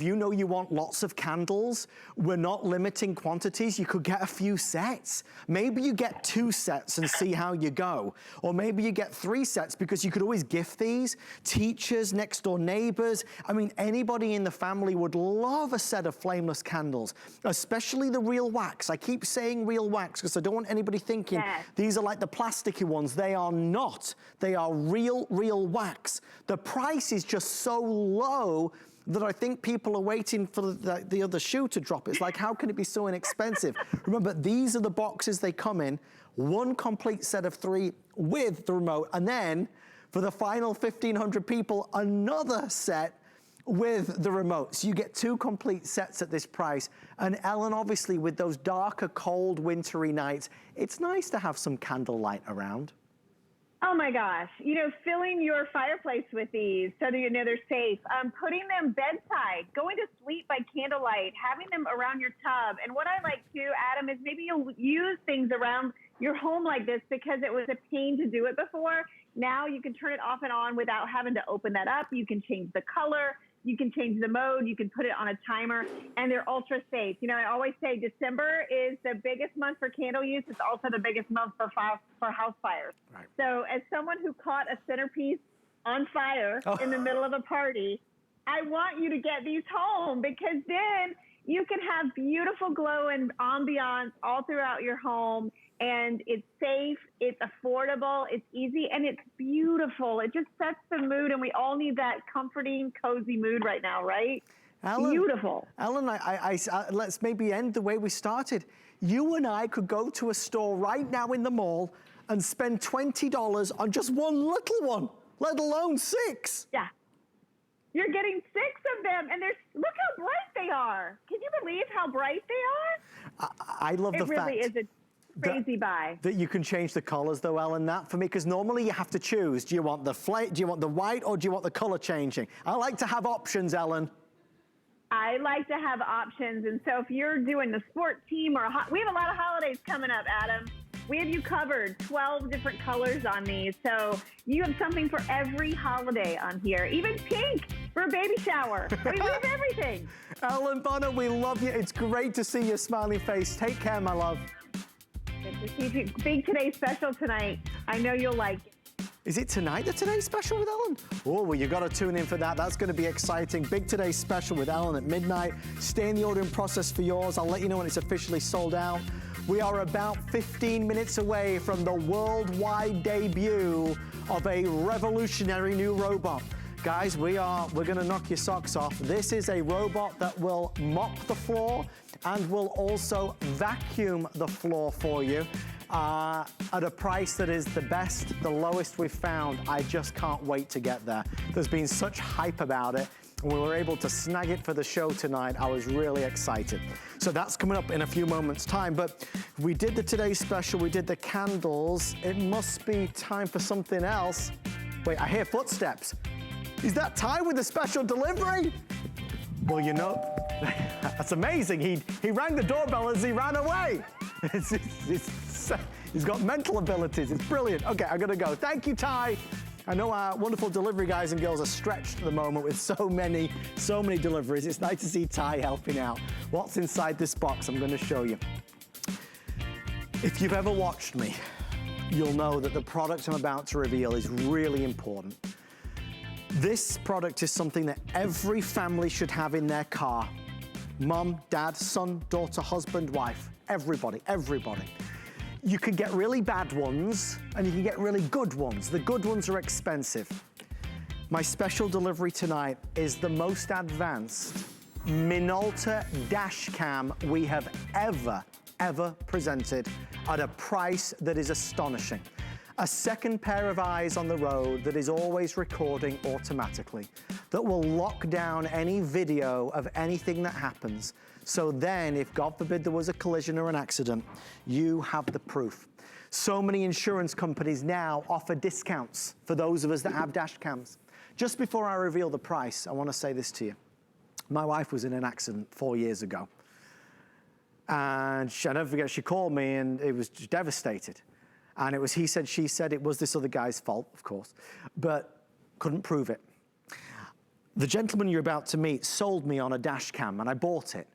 you know you want lots of candles, we're not limiting quantities. You could get a few sets. Maybe you get 2 sets and see how you go. Or maybe you get 3 sets, because you could always gift these. Teachers, next door neighbors. I mean, anybody in the family would love a set of flameless candles, especially the real wax. I keep saying real wax, because I don't want anybody thinking these are like the plasticky ones. They are not. They are real wax. The price is just so low that I think people are waiting for the other shoe to drop. It's like, how can it be so inexpensive? Remember, these are the boxes they come in. 1 complete set of 3 with the remote, and then For the final 1,500 people, another set with the remotes. You get 2 complete sets at this price. And Ellen, obviously, with those darker, cold, wintry nights, it's nice to have some candlelight around. Oh my gosh, you know, filling your fireplace with these so that you know they're safe, putting them bedside, going to sleep by candlelight, having them around your tub. And what I like too, Adam, is maybe you'll use things around your home like this because it was a pain to do it before. Now you can turn it off and on without having to open that up. You can change the color. You can change the mode, you can put it on a timer, and they're ultra safe. You know, I always say December is the biggest month for candle use. It's also the biggest month for house fires. Right. So as someone who caught a centerpiece on fire in the middle of a party, I want you to get these home because then you can have beautiful glow and ambiance all throughout your home. And it's safe, it's affordable, it's easy, and it's beautiful. It just sets the mood, and we all need that comforting, cozy mood right now, right? Ellen, beautiful. Ellen, let's maybe end the way we started. You and I could go to a store right now in the mall and spend $20 on just one little one, let alone 6. Yeah. You're getting 6 of them, and look how bright they are. Can you believe how bright they are? I love the fact. It really is a crazy buy. That you can change the colors though, Ellen, that for me, because normally you have to choose. Do you want the do you want the white, or do you want the color changing? I like to have options, Ellen. I like to have options, and so if you're doing the sport team or we have a lot of holidays coming up, Adam. We have you covered, 12 different colors on these, so you have something for every holiday on here, even pink for a baby shower. We have everything. Ellen Bonner, we love you. It's great to see your smiling face. Take care, my love. Good to see you. Big Today Special tonight. I know you'll like it. Is it tonight, the Today Special with Ellen? Oh, well, you got to tune in for that. That's going to be exciting. Big Today Special with Ellen at midnight. Stay in the ordering process for yours. I'll let you know when it's officially sold out. We are about 15 minutes away from the worldwide debut of a revolutionary new robot. Guys, we're going to knock your socks off. This is a robot that will mop the floor and will also vacuum the floor for you at a price that is the best, the lowest we've found. I just can't wait to get there. There's been such hype about it, and we were able to snag it for the show tonight. I was really excited. So that's coming up in a few moments' time, but we did the Today Special, we did the candles. It must be time for something else. Wait, I hear footsteps. Is that time with the special delivery? Well, you know, that's amazing. He rang the doorbell as he ran away. He's got mental abilities. It's brilliant. Okay, I'm gonna go. Thank you, Ty. I know our wonderful delivery guys and girls are stretched at the moment with so many deliveries. It's nice to see Ty helping out. What's inside this box? I'm gonna show you. If you've ever watched me, you'll know that the product I'm about to reveal is really important. This product is something that every family should have in their car. Mom, dad, son, daughter, husband, wife, everybody. You can get really bad ones and you can get really good ones. The good ones are expensive. My special delivery tonight is the most advanced Minolta dash cam we have ever presented at a price that is astonishing. A second pair of eyes on the road that is always recording automatically, that will lock down any video of anything that happens. So then, if God forbid there was a collision or an accident, you have the proof. So many insurance companies now offer discounts for those of us that have dash cams. Just before I reveal the price, I want to say this to you. My wife was in an accident 4 years ago. And I'll never forget, she called me and it was devastated. And it was he said, she said. It was this other guy's fault, of course, but couldn't prove it. The gentleman you're about to meet sold me on a dash cam and I bought it.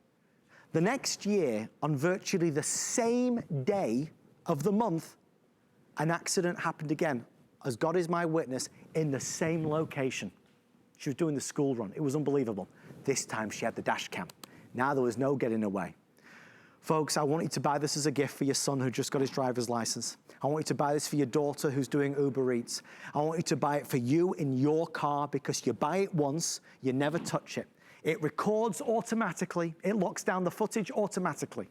The next year, on virtually the same day of the month, an accident happened again, as God is my witness, in the same location. She was doing the school run. It was unbelievable. This time she had the dash cam. Now there was no getting away. Folks, I want you to buy this as a gift for your son who just got his driver's license. I want you to buy this for your daughter who's doing Uber Eats. I want you to buy it for you in your car because you buy it once, you never touch it. It records automatically. It locks down the footage automatically.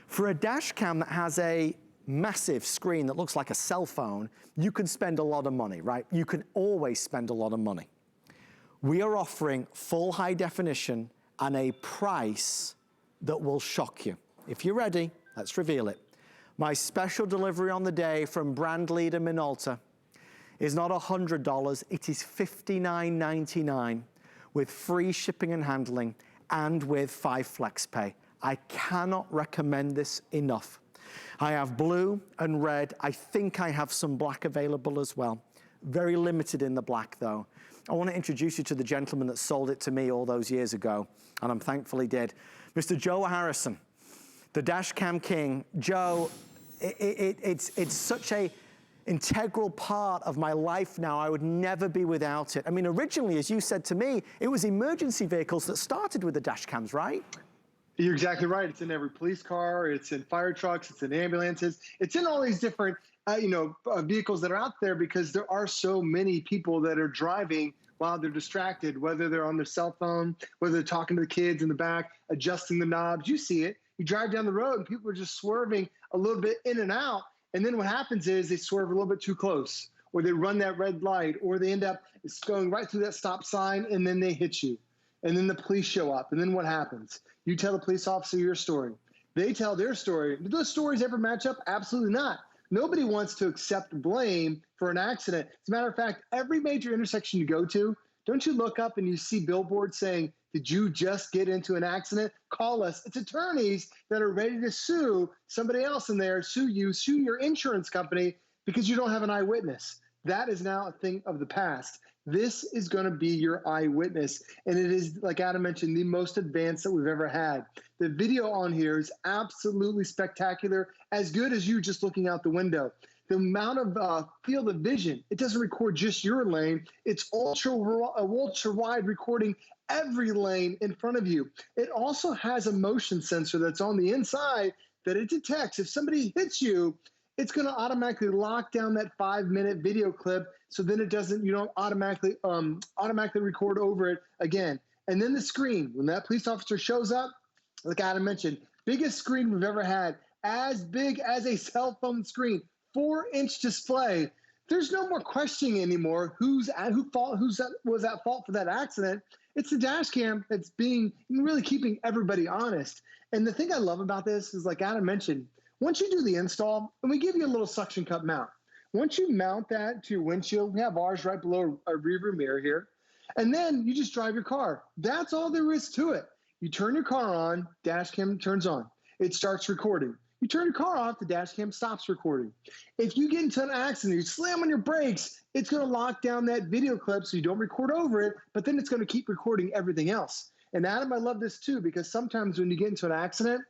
For a dash cam that has a massive screen that looks like a cell phone, you can spend a lot of money, right? You can always spend a lot of money. We are offering full high definition and a price that will shock you. If you're ready, let's reveal it. My special delivery on the day from brand leader Minolta is not $100, it is $59.99 with free shipping and handling and with 5 flex pay. I cannot recommend this enough. I have blue and red. I think I have some black available as well. Very limited in the black though. I want to introduce you to the gentleman that sold it to me all those years ago, and I'm thankfully did. Mr. Joe Harrison, the dash cam king. Joe, it's such a integral part of my life now. I would never be without it. I mean, originally, as you said to me, it was emergency vehicles that started with the dash cams, right? You're exactly right. It's in every police car, it's in fire trucks, it's in ambulances, it's in all these different vehicles that are out there, because there are so many people that are driving while they're distracted, whether they're on their cell phone, whether they're talking to the kids in the back, adjusting the knobs. You see it. You drive down the road and people are just swerving a little bit in and out. And then what happens is they swerve a little bit too close, or they run that red light, or they end up going right through that stop sign, and then they hit you. And then the police show up. And then what happens? You tell the police officer your story. They tell their story. Do those stories ever match up? Absolutely not. Nobody wants to accept blame for an accident. As a matter of fact, every major intersection you go to, don't you look up and you see billboards saying, did you just get into an accident? Call us. It's attorneys that are ready to sue somebody else in there, sue you, sue your insurance company because you don't have an eyewitness. That is now a thing of the past. This is going to be your eyewitness. And it is, like Adam mentioned, the most advanced that we've ever had. The video on here is absolutely spectacular, as good as you just looking out the window. The amount of field of vision, it doesn't record just your lane. It's ultra wide, recording every lane in front of you. It also has a motion sensor that's on the inside that it detects. If somebody hits you, it's going to automatically lock down that 5-minute video clip, so then you don't automatically record over it again. And then the screen, when that police officer shows up, like Adam mentioned, biggest screen we've ever had, as big as a cell phone screen, 4-inch display. There's no more questioning anymore who's at fault for that accident. It's the dash cam that's really keeping everybody honest. And the thing I love about this is, like Adam mentioned, once you do the install, and we give you a little suction cup mount. Once you mount that to your windshield, we have ours right below our rearview mirror here, and then you just drive your car. That's all there is to it. You turn your car on, dash cam turns on. It starts recording. You turn your car off, the dash cam stops recording. If you get into an accident, you slam on your brakes, it's going to lock down that video clip so you don't record over it, but then it's going to keep recording everything else. And Adam, I love this too, because sometimes when you get into an accident,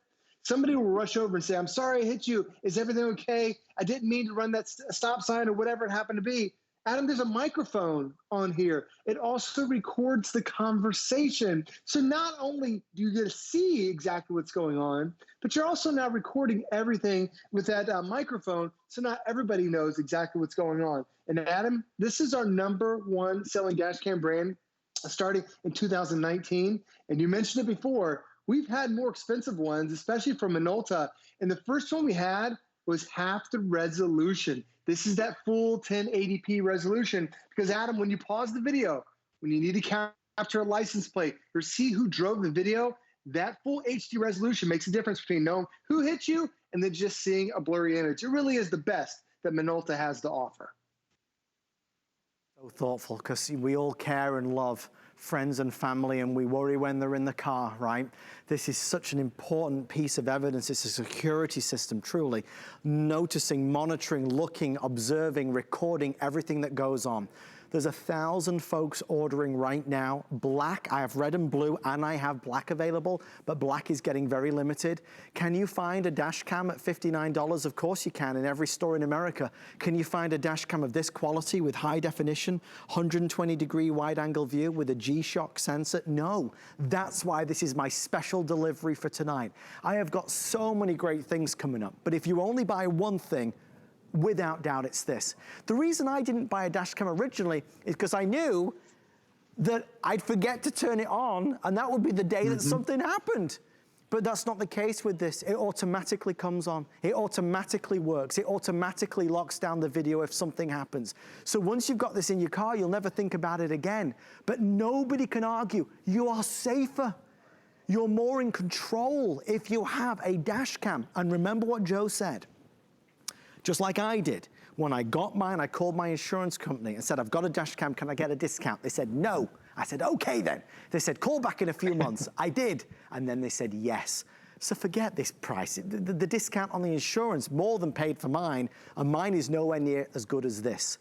somebody will rush over and say, I'm sorry I hit you. Is everything okay? I didn't mean to run that stop sign, or whatever it happened to be. Adam, there's a microphone on here. It also records the conversation. So not only do you get to see exactly what's going on, but you're also now recording everything with that microphone, so not everybody knows exactly what's going on. And Adam, this is our #1 selling dash cam brand starting in 2019. And you mentioned it before. We've had more expensive ones, especially from Minolta. And the first one we had was half the resolution. This is that full 1080p resolution. Because Adam, when you pause the video, when you need to capture a license plate or see who drove the video, that full HD resolution makes a difference between knowing who hit you and then just seeing a blurry image. It really is the best that Minolta has to offer. So thoughtful, because we all care and love friends and family, and we worry when they're in the car, right? This is such an important piece of evidence. It's a security system, truly. Noticing, monitoring, looking, observing, recording everything that goes on. There's 1,000 folks ordering right now. Black, I have red and blue, and I have black available, but black is getting very limited. Can you find a dash cam at $59? Of course you can, in every store in America. Can you find a dash cam of this quality with high definition, 120-degree wide-angle view with a G-Shock sensor? No, that's why this is my special delivery for tonight. I have got so many great things coming up, but if you only buy one thing, without doubt, it's this. The reason I didn't buy a dash cam originally is because I knew that I'd forget to turn it on, and that would be the day that something happened. But that's not the case with this. It automatically comes on. It automatically works. It automatically locks down the video if something happens. So once you've got this in your car, you'll never think about it again. But nobody can argue. You are safer. You're more in control if you have a dash cam. And remember what Joe said. Just like I did. When I got mine, I called my insurance company and said, I've got a dash cam, can I get a discount? They said, no. I said, okay then. They said, call back in a few months. I did. And then they said, yes. So forget this price. The discount on the insurance more than paid for mine, and mine is nowhere near as good as this.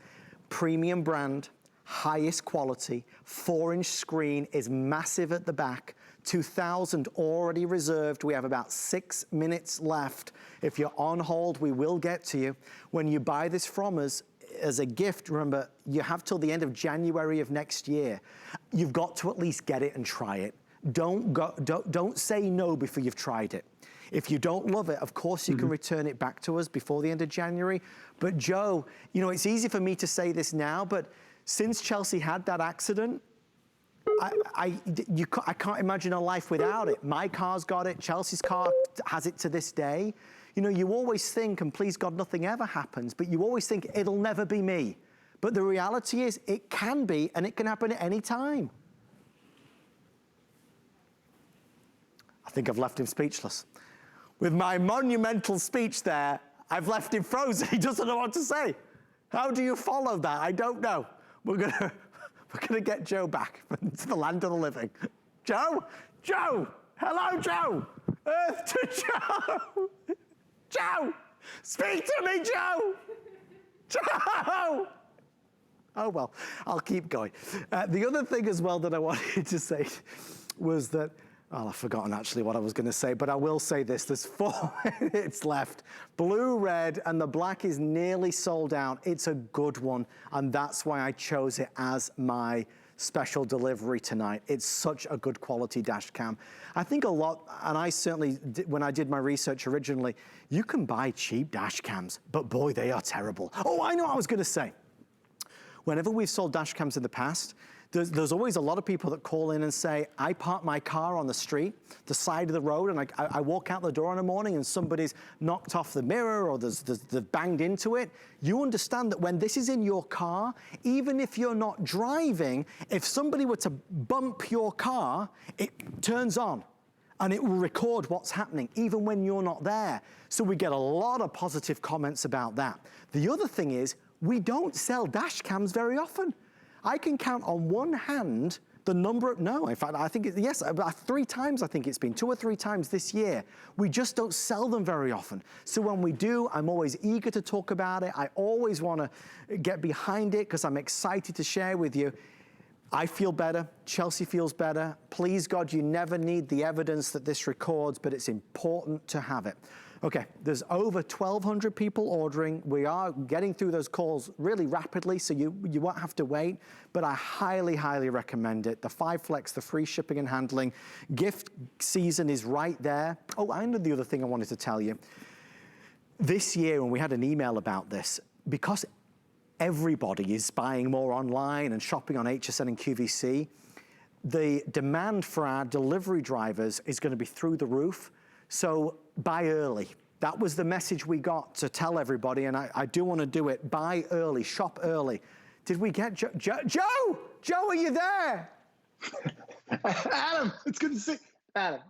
Premium brand, highest quality, 4-inch screen is massive at the back, 2,000 already reserved. We have about 6 minutes left. If you're on hold, we will get to you. When you buy this from us, as a gift, remember, you have till the end of January of next year. You've got to at least get it and try it. Don't say no before you've tried it. If you don't love it, of course you can return it back to us before the end of January. But Joe, you know, it's easy for me to say this now, but since Chelsea had that accident, I can't imagine a life without it. My car's got it, Chelsea's car has it to this day. You know, you always think, and please God, nothing ever happens, but you always think it'll never be me. But the reality is it can be, and it can happen at any time. I think I've left him speechless. With my monumental speech there, I've left him frozen. He doesn't know what to say. How do you follow that? I don't know. We're gonna get Joe back to the land of the living. Joe? Joe! Hello, Joe! Earth to Joe! Joe! Speak to me, Joe! Joe! Oh, well, I'll keep going. The other thing as well that I wanted to say was that, well, I've forgotten actually what I was going to say, but I will say this. There's 4 minutes left. Blue, red, and the black is nearly sold out. It's a good one, and that's why I chose it as my special delivery tonight. It's such a good quality dash cam. I think a lot, and I certainly, when I did my research originally, you can buy cheap dash cams, but boy, they are terrible. Oh, I know what I was going to say. Whenever we've sold dash cams in the past, there's always a lot of people that call in and say, I park my car on the street, the side of the road, and I walk out the door in the morning and somebody's knocked off the mirror or they've banged into it. You understand that when this is in your car, even if you're not driving, if somebody were to bump your car, it turns on and it will record what's happening, even when you're not there. So we get a lot of positive comments about that. The other thing is, we don't sell dash cams very often. I can count on one hand the number of, no, in fact, I think, yes, about 3 times I think it's been, 2 or 3 times this year. We just don't sell them very often. So when we do, I'm always eager to talk about it. I always want to get behind it because I'm excited to share with you. I feel better, Chelsea feels better. Please God, you never need the evidence that this records, but it's important to have it. Okay, there's over 1,200 people ordering. We are getting through those calls really rapidly, so you won't have to wait, but I highly, highly recommend it. The 5 Flex, the free shipping and handling. Gift season is right there. Oh, I know the other thing I wanted to tell you. This year, when we had an email about this, because everybody is buying more online and shopping on HSN and QVC, the demand for our delivery drivers is going to be through the roof. So buy early. That was the message we got to tell everybody, and I do want to do it. Buy early, shop early. Did we get Joe? Joe, are you there? Adam, it's good to see Adam.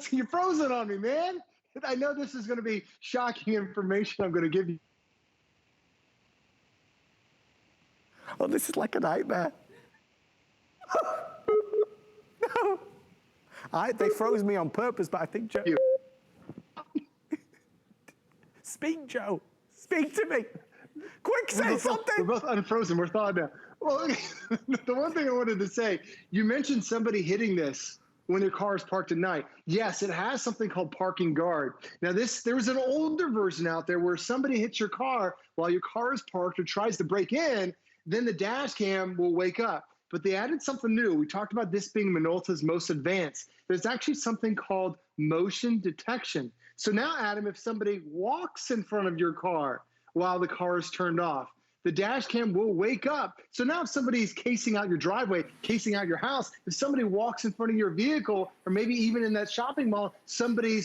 You're frozen on me, man. I know this is going to be shocking information I'm going to give you. Oh, this is like a nightmare. No. They froze me on purpose, but I think Joe... Speak, Joe. Speak to me. Quick, say something. We're both unfrozen. We're thawed now. Well, the one thing I wanted to say, you mentioned somebody hitting this when their car is parked at night. Yes, it has something called parking guard. Now, there's an older version out there where somebody hits your car while your car is parked or tries to break in, then the dash cam will wake up. But they added something new. We talked about this being Minolta's most advanced. There's actually something called motion detection. So now, Adam, if somebody walks in front of your car while the car is turned off, the dash cam will wake up. So now if somebody's casing out your driveway, casing out your house, if somebody walks in front of your vehicle, or maybe even in that shopping mall, somebody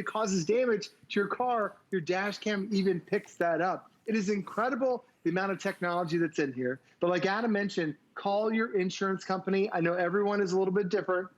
causes damage to your car, your dash cam even picks that up. It is incredible the amount of technology that's in here. But like Adam mentioned, call your insurance company. I know everyone is a little bit different,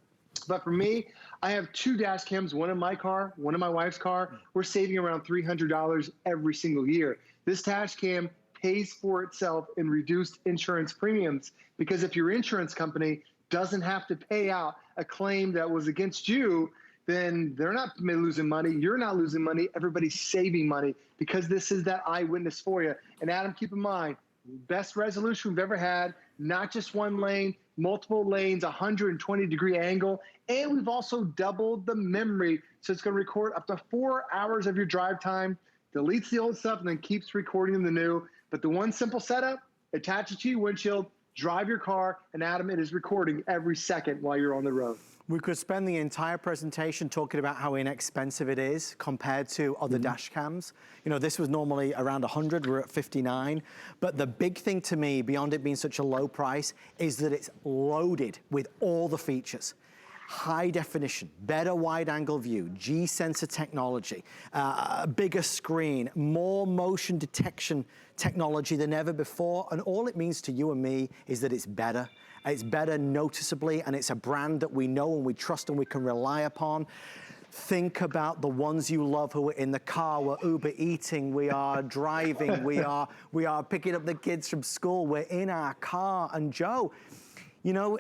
but for me, I have 2 dash cams, one in my car, one in my wife's car. We're saving around $300 every single year. This dash cam pays for itself in reduced insurance premiums, because if your insurance company doesn't have to pay out a claim that was against you, then they're not losing money, you're not losing money, everybody's saving money, because this is that eyewitness for you. And Adam, keep in mind, best resolution we've ever had, not just one lane, multiple lanes, 120-degree angle, and we've also doubled the memory, so it's going to record up to 4 hours of your drive time, deletes the old stuff, and then keeps recording the new. But the one simple setup, attach it to your windshield, drive your car, and Adam, it is recording every second while you're on the road. We could spend the entire presentation talking about how inexpensive it is compared to other dash cams. You know, this was normally around 100, we're at 59. But the big thing to me, beyond it being such a low price, is that it's loaded with all the features. High definition, better wide angle view, G-sensor technology, bigger screen, more motion detection technology than ever before. And all it means to you and me is that it's better. It's better noticeably, and it's a brand that we know and we trust and we can rely upon. Think about the ones you love who are in the car. We're Uber eating, we are driving, we are picking up the kids from school, we're in our car. And Joe, you know,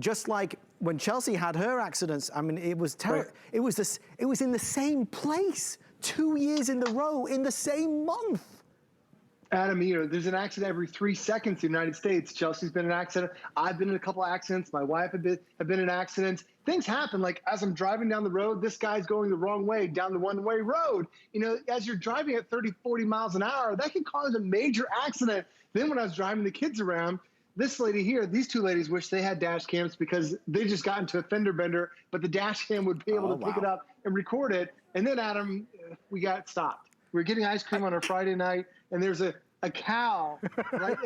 just like when Chelsea had her accidents, I mean, it was terrible. It was in the same place 2 years in a row in the same month. Adam, you know, there's an accident every 3 seconds in the United States. Chelsea's been in an accident. I've been in a couple of accidents. My wife have been in accidents. Things happen. Like as I'm driving down the road, this guy's going the wrong way down the one-way road. You know, as you're driving at 30, 40 miles an hour, that can cause a major accident. Then when I was driving the kids around, this lady here, these 2 ladies wish they had dash cams because they just got into a fender bender, but the dash cam would be able to pick it up and record it. And then, Adam, we got stopped. We were getting ice cream on a Friday night, and there's a cow, right?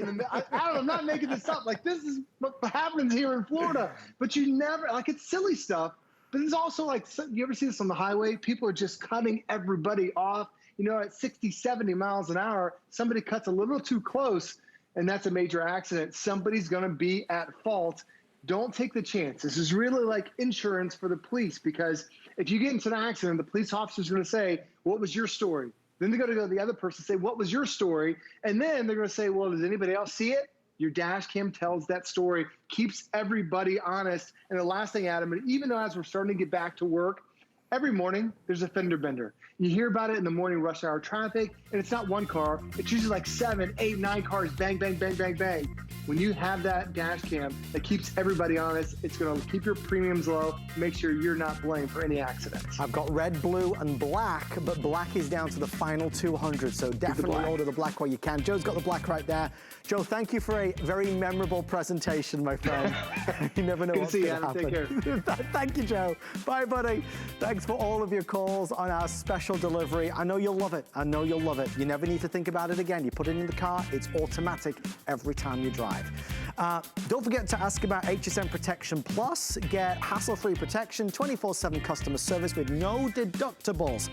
I'm not making this up. Like, this is what happens here in Florida. But you never, like, it's silly stuff. But it's also like, you ever see this on the highway? People are just cutting everybody off. You know, at 60, 70 miles an hour, somebody cuts a little too close, and that's a major accident. Somebody's going to be at fault. Don't take the chance. This is really like insurance for the police, because if you get into an accident, the police officer's going to say, what was your story? Then they're going to go to the other person and say, what was your story? And then they're going to say, well, does anybody else see it? Your dash cam tells that story, keeps everybody honest. And the last thing, Adam, and even though as we're starting to get back to work, every morning there's a fender bender. You hear about it in the morning rush hour traffic, and it's not one car. It's usually like 7, 8, 9 cars, bang, bang, bang, bang, bang. When you have that dash cam that keeps everybody honest, it's going to keep your premiums low, make sure you're not blamed for any accidents. I've got red, blue, and black, but black is down to the final 200, so definitely order the black while you can. Joe's got the black right there. Joe, thank you for a very memorable presentation, my friend. You never know what's going to happen. Take care. Thank you, Joe. Bye, buddy. Thanks for all of your calls on our special delivery. I know you'll love it. I know you'll love it. You never need to think about it again. You put it in the car, it's automatic every time you drive. Don't forget to ask about Hsn Protection Plus. Get hassle-free protection, 24/7 customer service with no deductibles.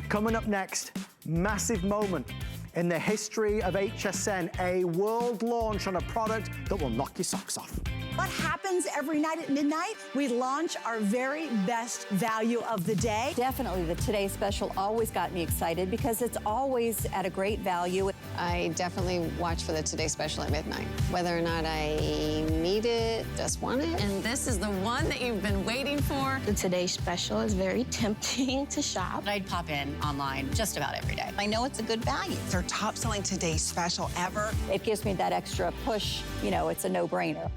Coming up next, massive moment in the history of HSN, a world launch on a product that will knock your socks off. What happens every night at midnight? We launch our very best value of the day. Definitely the Today Special always got me excited because it's always at a great value. I definitely watch for the Today Special at midnight. Whether or not I need it, just want it. And this is the one that you've been waiting for. The Today Special is very tempting to shop. I'd pop in online just about every day. I know it's a good value. It's our top selling Today Special ever. It gives me that extra push. You know, it's a no-brainer.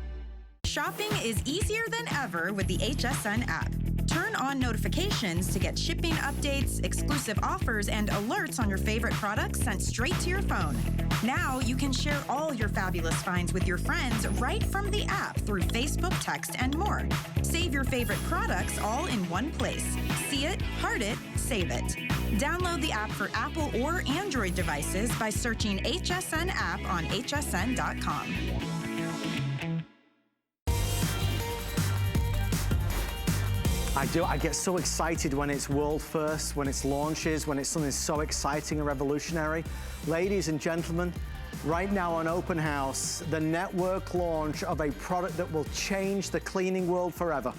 Shopping is easier than ever with the HSN app. Turn on notifications to get shipping updates, exclusive offers, and alerts on your favorite products sent straight to your phone. Now you can share all your fabulous finds with your friends right from the app through Facebook, text, and more. Save your favorite products all in one place. See it, heart it, save it. Download the app for Apple or Android devices by searching HSN app on hsn.com. I get so excited when it's world first, when it's launches, when it's something so exciting and revolutionary. Ladies and gentlemen, right now on Open House, the network launch of a product that will change the cleaning world forever.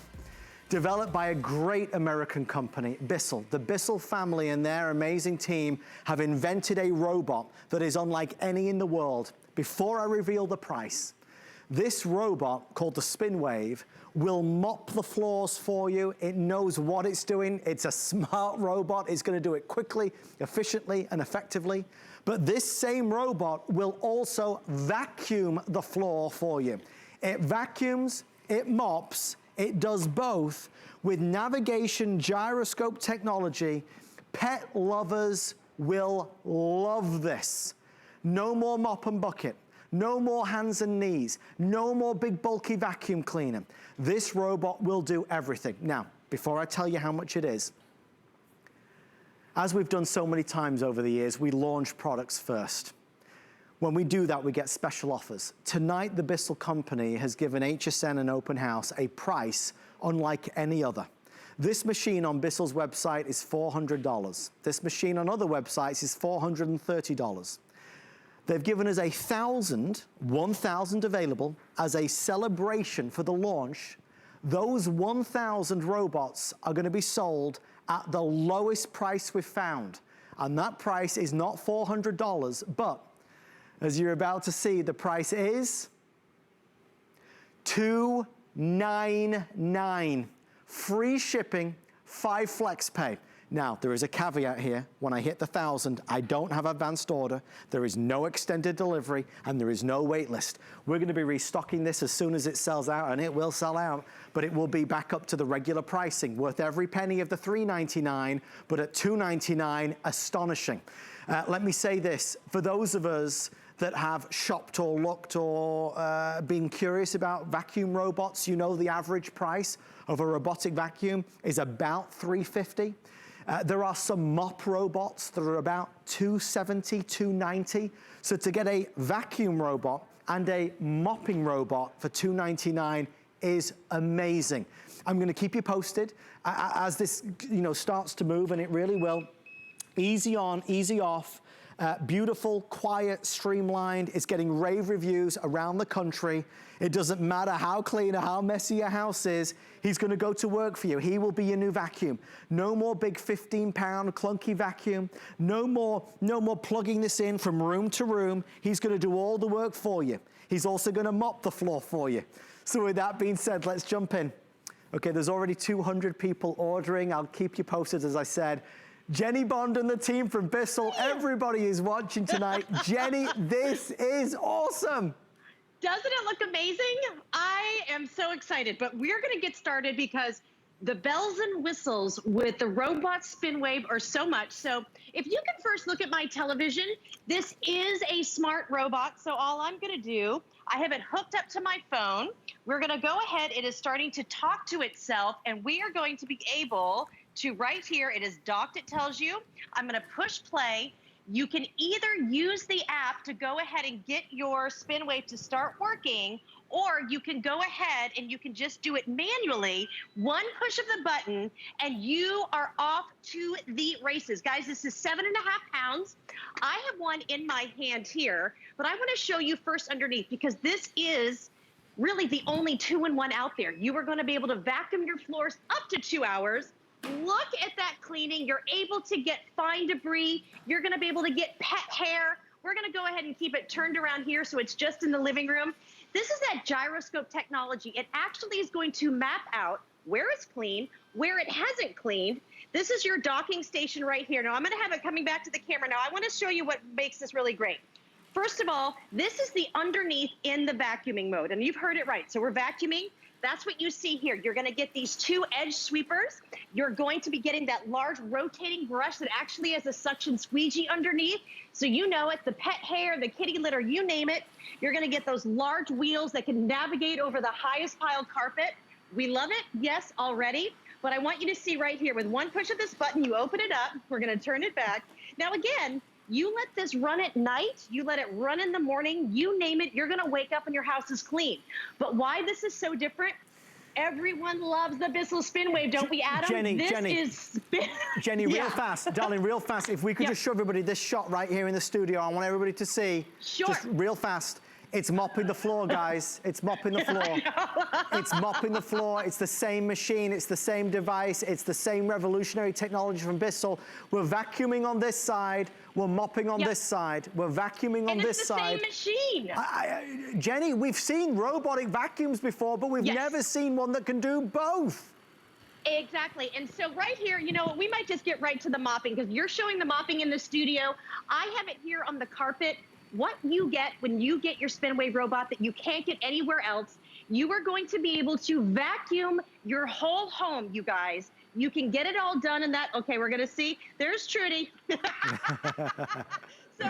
Developed by a great American company, Bissell. The Bissell family and their amazing team have invented a robot that is unlike any in the world. Before I reveal the price, this robot, called the SpinWave, will mop the floors for you. It knows what it's doing. It's a smart robot. It's going to do it quickly, efficiently, and effectively. But this same robot will also vacuum the floor for you. It vacuums, it mops, it does both with navigation gyroscope technology. Pet lovers will love this. No more mop and bucket. No more hands and knees. No more big bulky vacuum cleaner. This robot will do everything. Now, before I tell you how much it is, as we've done so many times over the years, we launch products first. When we do that, we get special offers. Tonight, the Bissell company has given HSN and Open House a price unlike any other. This machine on Bissell's website is $400. This machine on other websites is $430. They've given us 1,000 available as a celebration for the launch. Those 1,000 robots are going to be sold at the lowest price we've found. And that price is not $400, but as you're about to see, the price is $299. Free shipping, 5 flex pay. Now, there is a caveat here. When I hit the 1,000, I don't have advanced order. There is no extended delivery, and there is no wait list. We're going to be restocking this as soon as it sells out, and it will sell out, but it will be back up to the regular pricing, worth every penny of the $399, but at $299, astonishing. Let me say this. For those of us that have shopped or looked or been curious about vacuum robots, you know the average price of a robotic vacuum is about $350. There are some mop robots that are about $270, $290. So to get a vacuum robot and a mopping robot for $299 is amazing. I'm going to keep you posted as this, starts to move, and it really will. Easy on, easy off. Beautiful, quiet, streamlined. It's getting rave reviews around the country. It doesn't matter how clean or how messy your house is. He's going to go to work for you. He will be your new vacuum. No more big 15-pound clunky vacuum. No more plugging this in from room to room. He's going to do all the work for you. He's also going to mop the floor for you. So with that being said, let's jump in. Okay, there's already 200 people ordering. I'll keep you posted, as I said. Jenny Bond and the team from Bissell, everybody is watching tonight. Jenny, this is awesome. Doesn't it look amazing? I am so excited, but we're going to get started because the bells and whistles with the robot SpinWave are so much. So if you can first look at my television, this is a smart robot. So all I'm going to do, I have it hooked up to my phone. We're going to go ahead. It is starting to talk to itself, and we are going to be able to, right here, it is docked, it tells you. I'm going to push play. You can either use the app to go ahead and get your SpinWave to start working, or you can go ahead and you can just do it manually, one push of the button, and you are off to the races. Guys, this is 7.5 pounds. I have one in my hand here, but I want to show you first underneath, because this is really the only 2-in-1 out there. You are going to be able to vacuum your floors up to 2 hours. Look at that cleaning. You're able to get fine debris. You're going to be able to get pet hair. We're going to go ahead and keep it turned around here so it's just in the living room. This is that gyroscope technology. It actually is going to map out where it's clean, where it hasn't cleaned. This is your docking station right here. Now, I'm going to have it coming back to the camera. Now, I want to show you what makes this really great. First of all, this is the underneath in the vacuuming mode, and you've heard it right. So we're vacuuming. That's what you see here. You're going to get these 2 edge sweepers. You're going to be getting that large rotating brush that actually has a suction squeegee underneath. So you know it, the pet hair, the kitty litter, you name it. You're going to get those large wheels that can navigate over the highest pile carpet. We love it, yes, already. But I want you to see right here, with one push of this button, you open it up. We're going to turn it back. Now, again, you let this run at night, you let it run in the morning, you name it, you're going to wake up and your house is clean. But why this is so different? Everyone loves the Bissell Spin Wave, don't we, Adam? Jenny, real fast, darling, real fast. If we could just show everybody this shot right here in the studio, I want everybody to see. Sure. Just real fast. It's mopping the floor, guys. It's mopping the floor. It's mopping the floor. It's the same machine. It's the same device. It's the same revolutionary technology from Bissell. We're vacuuming on this side. We're mopping on this side. We're vacuuming on this side. And it's the same machine. Jenny, we've seen robotic vacuums before, but we've never seen one that can do both. Exactly. And so right here, you know, we might just get right to the mopping, because you're showing the mopping in the studio. I have it here on the carpet. What you get when you get your Spin Wave robot that you can't get anywhere else, you are going to be able to vacuum your whole home, you guys. You can get it all done in that. Okay, we're going to see. There's Trudy. So